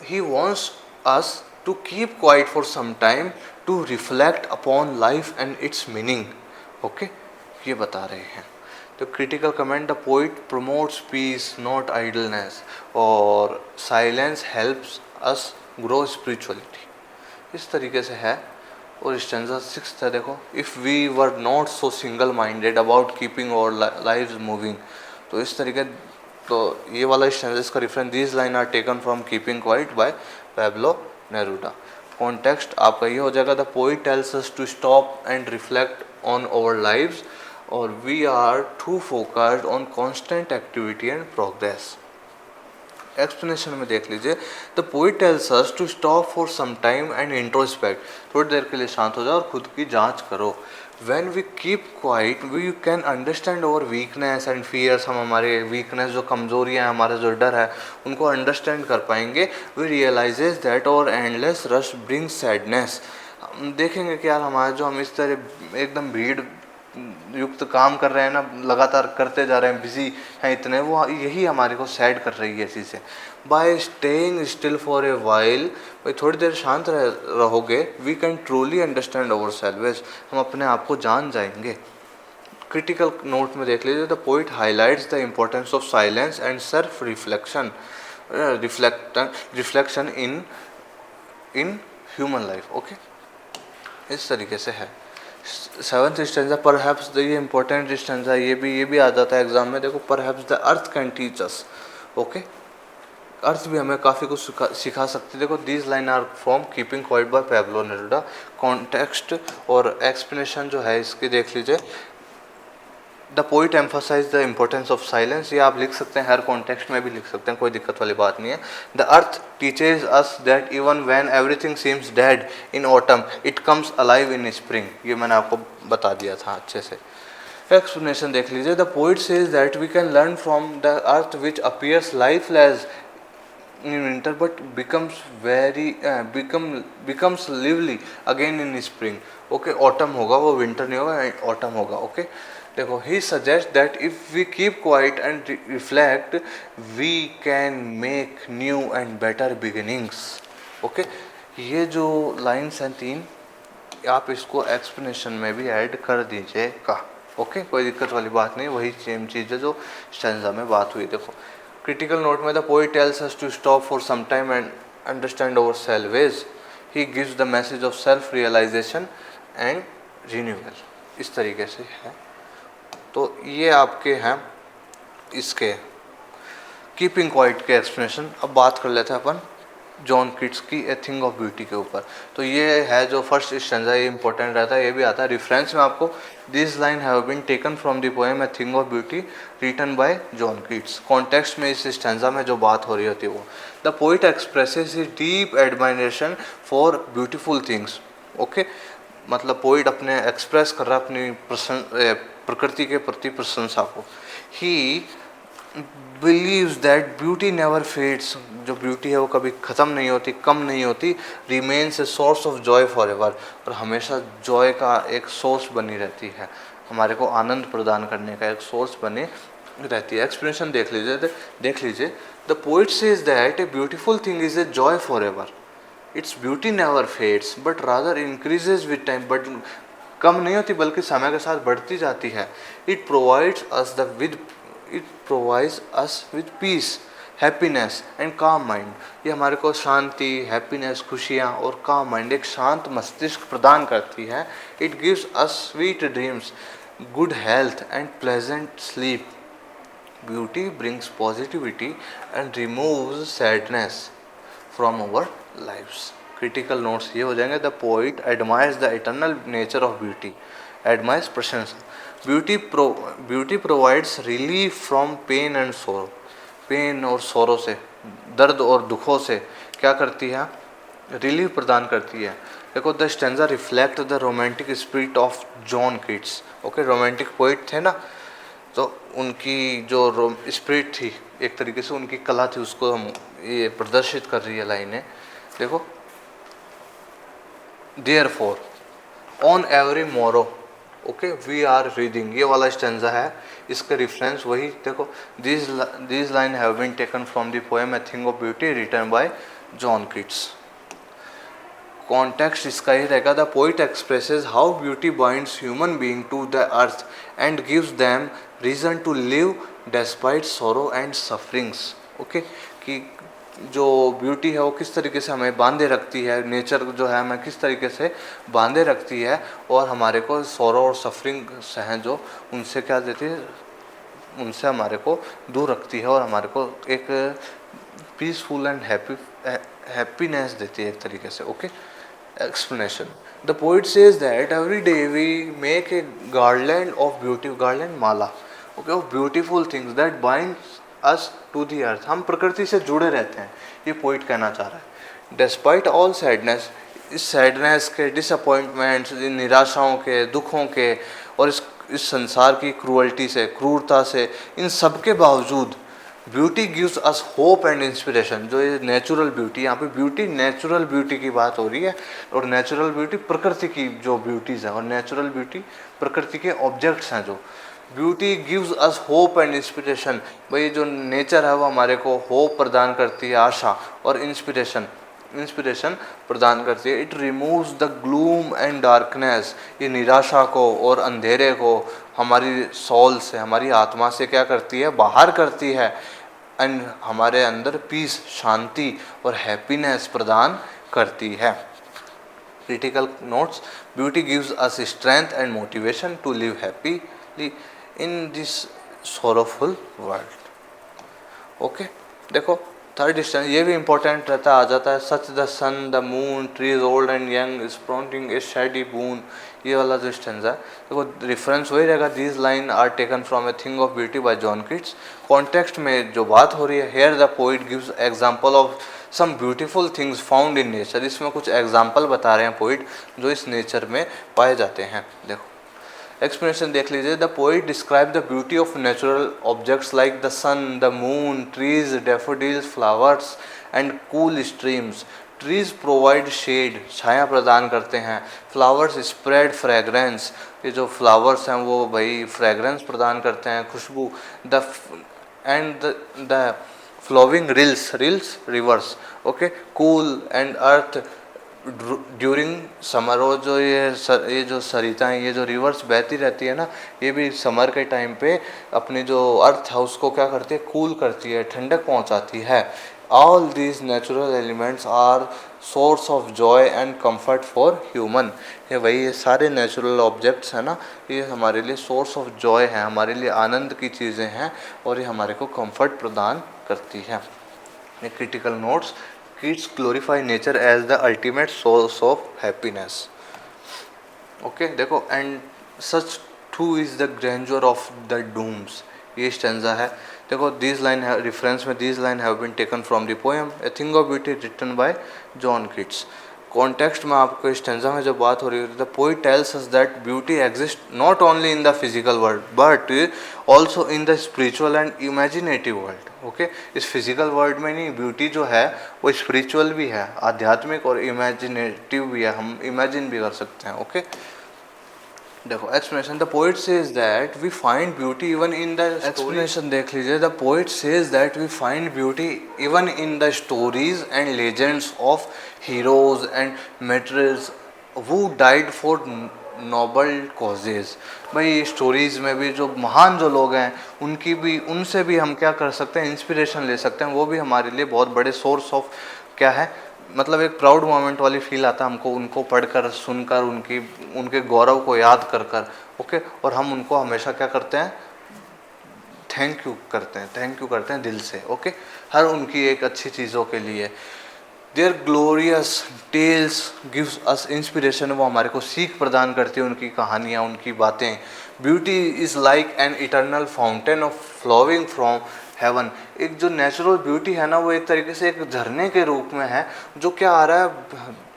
he wants us to keep quiet for some time to reflect upon life and its meaning. Okay, ये बता रहे हैं। तो critical comment, the poet promotes peace not idleness, और silence helps us grow spirituality, इस तरीके से है। और स्टैंजा 6 है, देखो if we were not so single minded about keeping our lives moving, तो इस तरीके तो ये वाला स्टैंजा का reference, these line are taken from keeping quiet by Pablo Neruda. Context आपका ये हो जाएगा, the poet tells us to stop and reflect on our lives और we are too focused on constant activity and progress. Explanation में देख लीजिए, the poet tells us to stop for some time and introspect, थोड़ी देर के लिए शांत हो जाओ और खुद की जांच करो। When we keep quiet we can understand our weakness and fears, हम हमारे वीकनेस जो कमजोरियां हैं, हमारा जो डर है उनको अंडरस्टैंड कर पाएंगे। वी रियलाइजेज दैट और एंडलेस रश ब्रिंग्स सैडनेस, देखेंगे कि यार हमारे जो हम इस तरह एकदम भीड़ युक्त काम कर रहे हैं ना, लगातार करते जा रहे हैं, बिजी हैं इतने, वो यही हमारे को सैड कर रही है चीज़ें। By staying still for a while, भाई थोड़ी देर शांत रहोगे, we can truly understand ourselves, हम अपने आप को जान जाएंगे। क्रिटिकल नोट में देख लीजिए, the poet highlights the importance of silence and self reflection in human life. Okay, इस तरीके से है। सेवंथ स्टैंजा, परहैप्स, ये इंपॉर्टेंट स्टैंजा, ये भी आ जाता है एग्जाम में। देखो, perhaps the earth can teach us. Okay, earth भी हमें काफ़ी कुछ सिखा सकती है। देखो, these line are from keeping quiet by Pablo Neruda. Context और एक्सप्लेनेशन जो है इसकी देख लीजिए, the poet emphasizes the importance of silence, ये आप लिख सकते हैं, हर कॉन्टेक्स्ट में भी लिख सकते हैं, कोई दिक्कत वाली बात नहीं है। The earth teaches us that even when everything seems dead in autumn it comes alive in spring, ये मैंने आपको बता दिया था अच्छे से। एक्सप्लेनेशन देख लीजिए, the poet says that we can learn from the earth which appears lifeless in winter but becomes lively again in spring. Okay, autumn होगा, वो winter नहीं होगा, autumn होगा। Okay, देखो, he suggests that if we keep quiet and reflect we can make new and better beginnings. Okay, ये जो lines हैं 3, आप इसको एक्सप्लेनेशन में भी ऐड कर दीजिएगा। ओके, कोई दिक्कत वाली बात नहीं, वही सेम चीज़ है जो स्टैंजा में बात हुई। देखो, क्रिटिकल नोट में, the poet tells us to stop for some time and understand ourselves, he gives the message of self realization and renewal. इस तरीके से है। तो ये आपके हैं इसके कीपिंग क्वाइट के एक्सप्लेनेशन। अब बात कर लेते हैं अपन जॉन कीट्स की ए थिंग ऑफ ब्यूटी के ऊपर। तो ये है जो फर्स्ट स्टैंजा, ये इंपॉर्टेंट रहता है, ये भी आता है रेफरेंस में आपको। This line have been taken from the poem a thing of beauty written by John Keats. Context में इस स्टैंजा में जो बात हो रही होती है वो, the poet expresses his deep admiration for beautiful things. Okay, मतलब पोइट अपने एक्सप्रेस कर रहा है अपनी प्रकृति के प्रति प्रशंसा को। He believes that beauty never fades, जो ब्यूटी है वो कभी ख़त्म नहीं होती, कम नहीं होती। Remains a source of Joy for ever, और हमेशा जॉय का एक सोर्स बनी रहती है, हमारे को आनंद प्रदान करने का एक सोर्स बनी रहती है। एक्सप्लेनेशन देख लीजिए, the poet says that a beautiful thing is a joy for ever, its beauty never fades but rather increases with time, but कम नहीं होती बल्कि समय के साथ बढ़ती जाती है। It provides us with peace, happiness and calm mind, ये हमारे को शांति, हैप्पीनेस, खुशियाँ और काम माइंड, एक शांत मस्तिष्क प्रदान करती है। It gives us sweet dreams, good health and pleasant sleep. Beauty brings positivity and removes sadness from our lives. Critical notes ये हो जाएंगे, the poet admires the eternal nature of beauty, admires प्रशंसा। Beauty provides relief from pain and sorrow, pain और sorrow से, दर्द और दुखों से क्या करती है, रिलीफ प्रदान करती है। देखो, the stanza reflect the romantic spirit of John Keats. Okay, romantic poet थे ना, तो उनकी जो स्पिरिट थी, एक तरीके से उनकी कला थी, उसको हम ये प्रदर्शित कर रही है लाइनें। देखो, therefore on every morrow, okay, we are reading, ये वाला स्टैंजा है, इसका रेफरेंस वही देखो, this line have been taken from the poem a thing of beauty written by John Keats. Context इसका ही रहेगा, the poet expresses how beauty binds human being to the earth and gives them reason to live despite sorrow and sufferings. Okay, कि जो beauty है वो किस तरीके से हमें बांधे रखती है, नेचर जो है हमें किस तरीके से बांधे रखती है, और हमारे को सोरो और सफरिंग हैं जो उनसे क्या देती है, उनसे हमारे को दूर रखती है और हमारे को एक पीसफुल एंड हैप्पीनेस देती है एक तरीके से। Okay, explanation. The poet says that every day we make a garland of beauty, garland mala, okay, of beautiful things that binds us to the earth. हम प्रकृति से जुड़े रहते हैं, ये पोइट कहना चाह रहा है। Despite all sadness, इस सैडनेस के, डिसअपॉइंटमेंट्स, इन निराशाओं के, दुखों के और इस संसार की क्रूअल्टी से, क्रूरता से, इन सब के बावजूद beauty gives us hope and inspiration. जो ये नेचुरल ब्यूटी, यहाँ पे ब्यूटी नेचुरल ब्यूटी की बात हो रही है, और नेचुरल ब्यूटी प्रकृति की जो ब्यूटीज़ हैं, और नेचुरल ब्यूटी प्रकृति के ऑब्जेक्ट्स हैं। जो beauty gives us hope and inspiration, भाई जो नेचर है वो हमारे को होप प्रदान करती है, आशा, और इंस्पिरेशन प्रदान करती है। It removes the gloom and darkness, ये निराशा को और अंधेरे को हमारी सोल से, हमारी आत्मा से क्या करती है, बाहर करती है, एंड हमारे अंदर पीस, शांति और हैप्पीनेस प्रदान करती है। Critical notes, beauty gives us strength and motivation to live happily in this sorrowful world. Okay, देखो थर्ड डिस्टेंस ये भी इंपॉर्टेंट रहता आ जाता है। Such the sun the moon trees old and young sprouting a shady boon, ये वाला जो स्टेंस है देखो रेफरेंस वही रहेगा। These line are taken from a thing of beauty by John Keats. Context में जो बात हो रही है, here the poet gives example of some beautiful things found in nature. इसमें कुछ एग्जाम्पल बता रहे हैं पोइट जो इस नेचर में पाए जाते हैं। देखो एक्सप्लेनेशन देख लीजिए। The poet describe the beauty of natural objects like the sun, the moon, trees, daffodils, flowers and cool streams. Trees provide shade, छाया प्रदान करते हैं। फ्लावर्स स्प्रेड फ्रेगरेंस, ये जो फ्लावर्स हैं वो भाई फ्रेगरेंस प्रदान करते हैं, खुशबू। The flowing rills rivers, okay, cool and earth during summer. और जो ये जो सरिताएँ, ये जो रिवर्स बहती रहती है ना, ये भी समर के टाइम पे अपनी जो अर्थ है उसको क्या करती है, कूल करती है, ठंडक पहुंचाती है। All these natural elements are source of joy and comfort for human. ये वही ये सारे नेचुरल ऑब्जेक्ट्स हैं ना, ये हमारे लिए सोर्स ऑफ जॉय है, हमारे लिए आनंद की चीज़ें हैं, और ये हमारे को कंफर्ट प्रदान करती है। ये critical notes, Keats glorify nature as the ultimate source of happiness. Okay, देखो and such too is the grandeur of the dooms, ये स्टेंजा है। देखो दीज लाइन रेफरेंस में these line have been taken from the poem a thing of beauty written by John Keats. Context में आपको stanza में जब बात हो रही है, the poet tells us that beauty exist not only in the physical world but also in the spiritual and imaginative world. Okay, इस physical world में नहीं, ब्यूटी जो है वो स्पिरिचुअल भी है, आध्यात्मिक और इमेजिनेटिव भी है, हम इमेजिन भी कर सकते हैं। ओके, देखो explanation, the poet says that we find beauty even in the explanation देख लीजिए। The poet says that we find beauty even in the stories and legends of heroes and martyrs who died for noble causes. भाई stories में भी जो महान जो लोग हैं उनकी भी, उनसे भी हम क्या कर सकते हैं, इंस्पिरेशन ले सकते हैं। वो भी हमारे लिए बहुत बड़े सोर्स ऑफ क्या है, मतलब एक प्राउड मोमेंट वाली फील आता है हमको उनको पढ़कर, सुनकर, उनके गौरव को याद कर कर। ओके, और हम उनको हमेशा क्या करते हैं, थैंक यू करते हैं दिल से। ओके, हर उनकी एक अच्छी चीज़ों के लिए। Their glorious tales gives us inspiration, वो हमारे को सीख प्रदान करती है, उनकी कहानियाँ, उनकी बातें। Beauty is like an eternal fountain of flowing from heaven. एक जो नेचुरल ब्यूटी है ना, वो एक तरीके से एक झरने के रूप में है, जो क्या आ रहा है,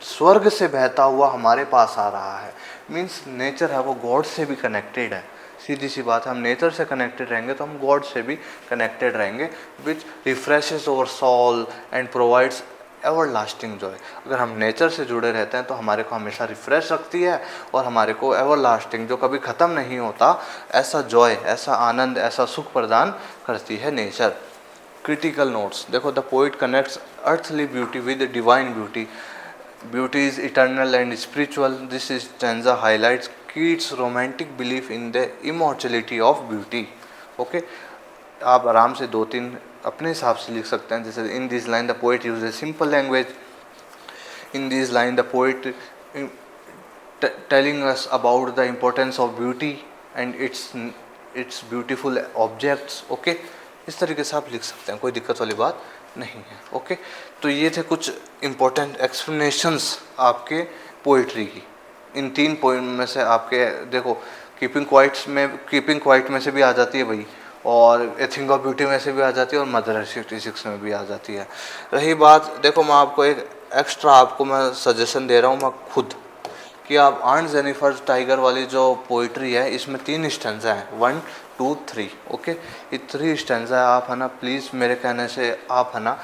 स्वर्ग से बहता हुआ हमारे पास आ रहा है। मीन्स नेचर है वो गॉड से भी कनेक्टेड है, सीधी सी बात है। हम नेचर से कनेक्टेड रहेंगे तो हम गॉड से भी कनेक्टेड रहेंगे, which refreshes our soul and provides everlasting joy. अगर हम नेचर से जुड़े रहते हैं तो हमारे को हमेशा रिफ्रेश रखती है, और हमारे को एवर लास्टिंग, जो कभी ख़त्म नहीं होता, ऐसा जॉय, ऐसा आनंद, ऐसा सुख प्रदान करती है नेचर। क्रिटिकल नोट्स, देखो the poet connects earthly beauty with divine beauty. Beauty is eternal and spiritual. This stanza highlights kids romantic belief in the immortality of beauty. Okay, आप आराम से 2-3 अपने हिसाब से लिख सकते हैं। जैसे इन this line the poet use a simple language. In this line the poet telling us about the importance of beauty and it's it's beautiful objects. Okay, इस तरीके से आप लिख सकते हैं, कोई दिक्कत वाली बात नहीं है। ओके, तो ये थे कुछ इम्पोर्टेंट एक्सप्लेनेशंस आपके पोइट्री की। इन 3 पॉइंट में से आपके देखो, कीपिंग क्वाइट में से भी आ जाती है भाई, और ए थिंग ऑफ ब्यूटी में से भी आ जाती है, और मदर 66 में भी आ जाती है। रही बात, देखो मैं आपको एक एक्स्ट्रा आपको मैं सजेशन दे रहा हूँ मैं खुद, कि आप आंट जेनिफर टाइगर वाली जो पोइट्री है इसमें 3 स्टैंजा हैं, 1 2 3। ओके, ये 3 स्टैंजा है, आप है ना प्लीज़ मेरे कहने से आप है ना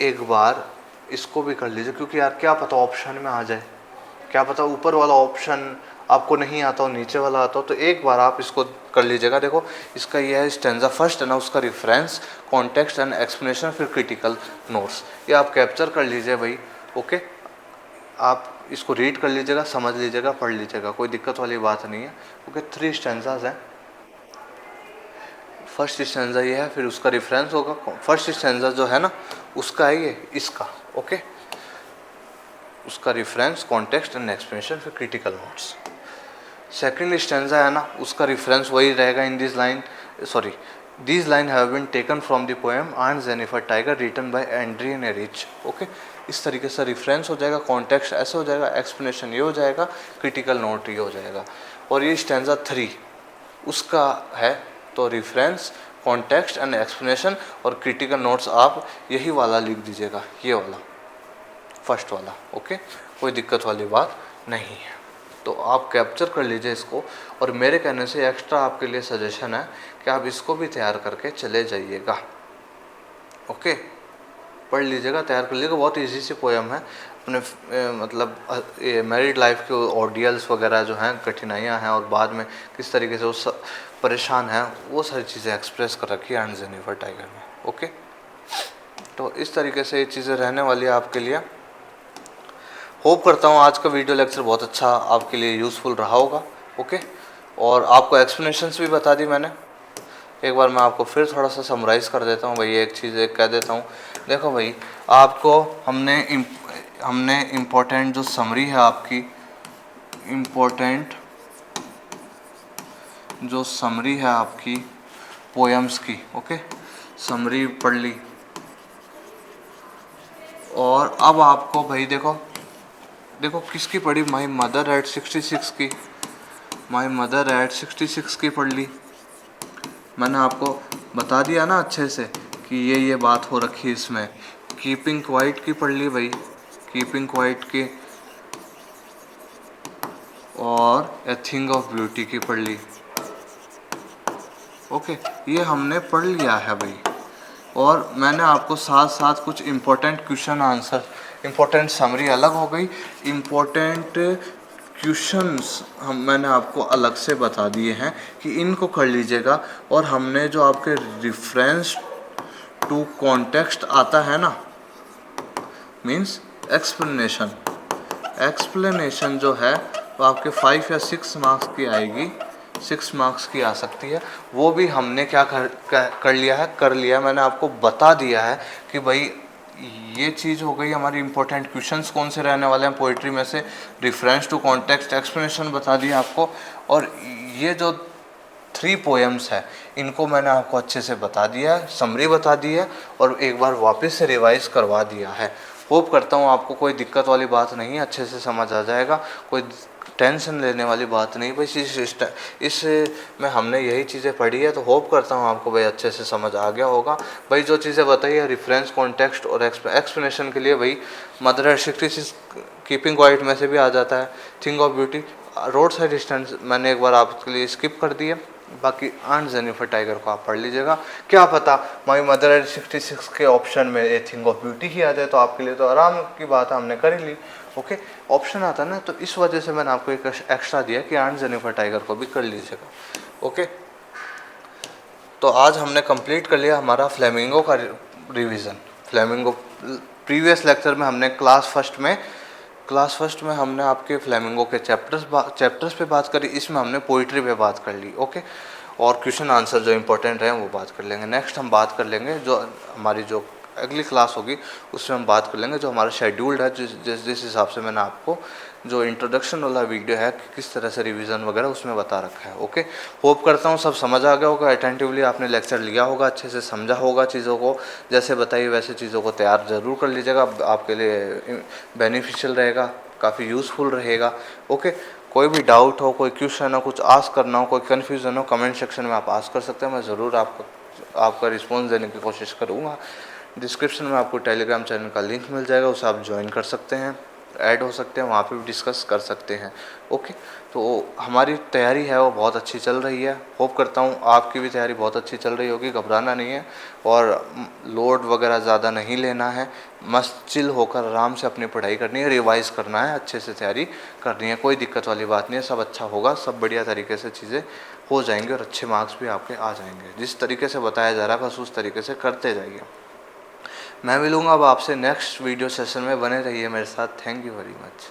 एक बार इसको भी कर लीजिए, क्योंकि यार क्या पता ऑप्शन में आ जाए, क्या पता ऊपर वाला ऑप्शन आपको नहीं आता हो, नीचे वाला आता हो, तो एक बार आप इसको कर लीजिएगा। देखो इसका ये है स्टैंजा फर्स्ट है ना, उसका रेफरेंस, कॉन्टेक्स्ट एंड एक्सप्लेनेशन, फिर क्रिटिकल नोट्स, ये आप कैप्चर कर लीजिए भाई। ओके, आप इसको रीड कर लीजिएगा, समझ लीजिएगा, पढ़ लीजिएगा, कोई दिक्कत वाली बात नहीं है। ओके, 3 स्टैंजाज हैं। फर्स्ट स्टैंजा ये है, फिर उसका रेफरेंस होगा, फर्स्ट स्टैंजा जो है ना उसका है ये इसका। ओके, उसका रेफरेंस, कॉन्टेक्स्ट एंड एक्सप्लेनेशन, फिर क्रिटिकल नोट्स। सेकंड स्टैंजा है ना, उसका रेफरेंस वही रहेगा, in this line sorry these line have been taken from the poem aunt Jennifer tiger written by Adrienne Rich. Okay, इस तरीके से रेफरेंस हो जाएगा, कॉन्टेक्स्ट ऐसे हो जाएगा, एक्सप्लेनेशन ये हो जाएगा, क्रिटिकल नोट ये हो जाएगा। और ये स्टैंजा 3 उसका है, तो रेफरेंस, कॉन्टेक्स्ट एंड एक्सप्लेनेशन और क्रिटिकल नोट्स आप यही वाला लिख दीजिएगा, ये वाला फर्स्ट वाला। ओके, कोई दिक्कत वाली बात नहीं है, तो आप कैप्चर कर लीजिए इसको। और मेरे कहने से एक्स्ट्रा आपके लिए सजेशन है कि आप इसको भी तैयार करके चले जाइएगा। ओके, पढ़ लीजिएगा, तैयार कर लीजिएगा, बहुत इजी सी पोएम है। अपने मतलब मैरिड लाइफ के ऑडियल्स वगैरह जो हैं, कठिनाइयाँ हैं, और बाद में किस तरीके से वो परेशान हैं, वो सारी चीज़ें एक्सप्रेस कर रखी है आंट जेनिफर टाइगर में। ओके, तो इस तरीके से ये चीज़ें रहने वाली है आपके लिए। होप करता हूँ आज का वीडियो लेक्चर बहुत अच्छा आपके लिए यूज़फुल रहा होगा। ओके, और आपको एक्सप्लेनेशंस भी बता दी मैंने। एक बार मैं आपको फिर थोड़ा सा समराइज़ कर देता हूँ भाई, एक चीज़ एक कह देता हूँ। देखो भाई, आपको हमने इम्पोर्टेंट जो समरी है आपकी, इम्पोर्टेंट जो समरी है आपकी पोएम्स की, ओके, समरी पढ़ ली। और अब आपको भाई देखो किसकी पढ़ी, माई मदर एट 66 की, माई मदर एट 66 की पढ़ ली। मैंने आपको बता दिया ना अच्छे से कि ये बात हो रखी है इसमें। कीपिंग क्वाइट की पढ़ ली भाई, कीपिंग क्वाइट की, और ए थिंग ऑफ ब्यूटी की पढ़ ली। ओके, ये हमने पढ़ लिया है भाई। और मैंने आपको साथ साथ कुछ important question answer, important summary अलग हो गई, इम्पोर्टेंट क्वेश्चंस मैंने आपको अलग से बता दिए हैं कि इनको कर लीजिएगा। और हमने जो आपके रेफरेंस टू कॉन्टेक्स्ट आता है ना, मींस एक्सप्लेनेशन जो है वो आपके 5 या 6 मार्क्स की आएगी, 6 मार्क्स की आ सकती है। वो भी हमने क्या कर लिया है, मैंने आपको बता दिया है कि भाई ये चीज़ हो गई हमारी। इंपॉर्टेंट क्वेश्चंस कौन से रहने वाले हैं पोइट्री में से, रेफरेंस टू कॉन्टेक्स्ट, एक्सप्लेनेशन बता दिया आपको। और ये जो 3 पोएम्स है इनको मैंने आपको अच्छे से बता दिया है, समरी बता दी है, और एक बार वापस से रिवाइज करवा दिया है। होप करता हूँ आपको कोई दिक्कत वाली बात नहीं है, अच्छे से समझ आ जाएगा, कोई टेंशन लेने वाली बात नहीं भाई। इस में हमने यही चीज़ें पढ़ी है, तो होप करता हूँ आपको भाई अच्छे से समझ आ गया होगा। भाई जो चीज़ें बताई है रेफरेंस, कॉन्टेक्स्ट और एक्सप्लेनेशन के लिए, भाई मदर एट 66 कीपिंग क्वाइट में से भी आ जाता है, thing of beauty, road side distance मैंने एक बार आपके लिए स्किप कर दिया। बाकी आंट जेनिफर टाइगर को आप पढ़ लीजिएगा, क्या पता माई मदर एट 66 के ऑप्शन में ए थिंग ऑफ ब्यूटी ही आ जाए, तो आपके लिए तो आराम की बात है, हमने कर ही ली। ओके, ऑप्शन आता ना, तो इस वजह से मैंने आपको एक एक्स्ट्रा दिया कि आंट जेनिफर टाइगर को भी कर लीजिएगा। ओके, तो आज हमने कंप्लीट कर लिया हमारा फ्लेमिंगो का रिवीजन। फ्लेमिंगो प्रीवियस लेक्चर में हमने क्लास फर्स्ट में हमने आपके फ्लेमिंगो के चैप्टर्स पे बात करी, इसमें हमने पोइट्री पे बात कर ली। ओके, और क्वेश्चन आंसर जो इम्पोर्टेंट हैं वो बात कर लेंगे। नेक्स्ट हम बात कर लेंगे जो हमारी जो अगली क्लास होगी उसमें हम बात कर लेंगे। जो हमारा शेड्यूल्ड है, जिस हिसाब से मैंने आपको जो इंट्रोडक्शन वाला वीडियो है कि किस तरह से रिवीजन वगैरह उसमें बता रखा है। ओके, होप करता हूँ सब समझ आ गया होगा, अटेंटिवली आपने लेक्चर लिया होगा, अच्छे से समझा होगा चीज़ों को, जैसे बताइए वैसे चीज़ों को तैयार ज़रूर कर लीजिएगा, आपके लिए बेनिफिशियल रहेगा, काफ़ी यूज़फुल रहेगा। ओके, कोई भी डाउट हो, कोई क्वेश्चन हो, कुछ आस्क करना हो, कोई कन्फ्यूज़न हो, कमेंट सेक्शन में आप आस्क कर सकते हैं, मैं ज़रूर आपका रिस्पॉन्स देने की कोशिश करूँगा। डिस्क्रिप्शन में आपको टेलीग्राम चैनल का लिंक मिल जाएगा, उसे आप ज्वाइन कर सकते हैं, ऐड हो सकते हैं, वहाँ पे भी डिस्कस कर सकते हैं। ओके, तो हमारी तैयारी है वो बहुत अच्छी चल रही है। होप करता हूँ आपकी भी तैयारी बहुत अच्छी चल रही होगी, घबराना नहीं है और लोड वगैरह ज़्यादा नहीं लेना है, मस्त चिल होकर आराम से अपनी पढ़ाई करनी है, रिवाइज़ करना है, अच्छे से तैयारी करनी है, कोई दिक्कत वाली बात नहीं है, सब अच्छा होगा, सब बढ़िया तरीके से चीज़ें हो जाएंगी और अच्छे मार्क्स भी आपके आ जाएंगे। जिस तरीके से बताया जा रहा है बस उस तरीके से करते जाइए। मैं मिलूँगा अब आपसे नेक्स्ट वीडियो सेशन में, बने रहिए मेरे साथ। Thank you very much.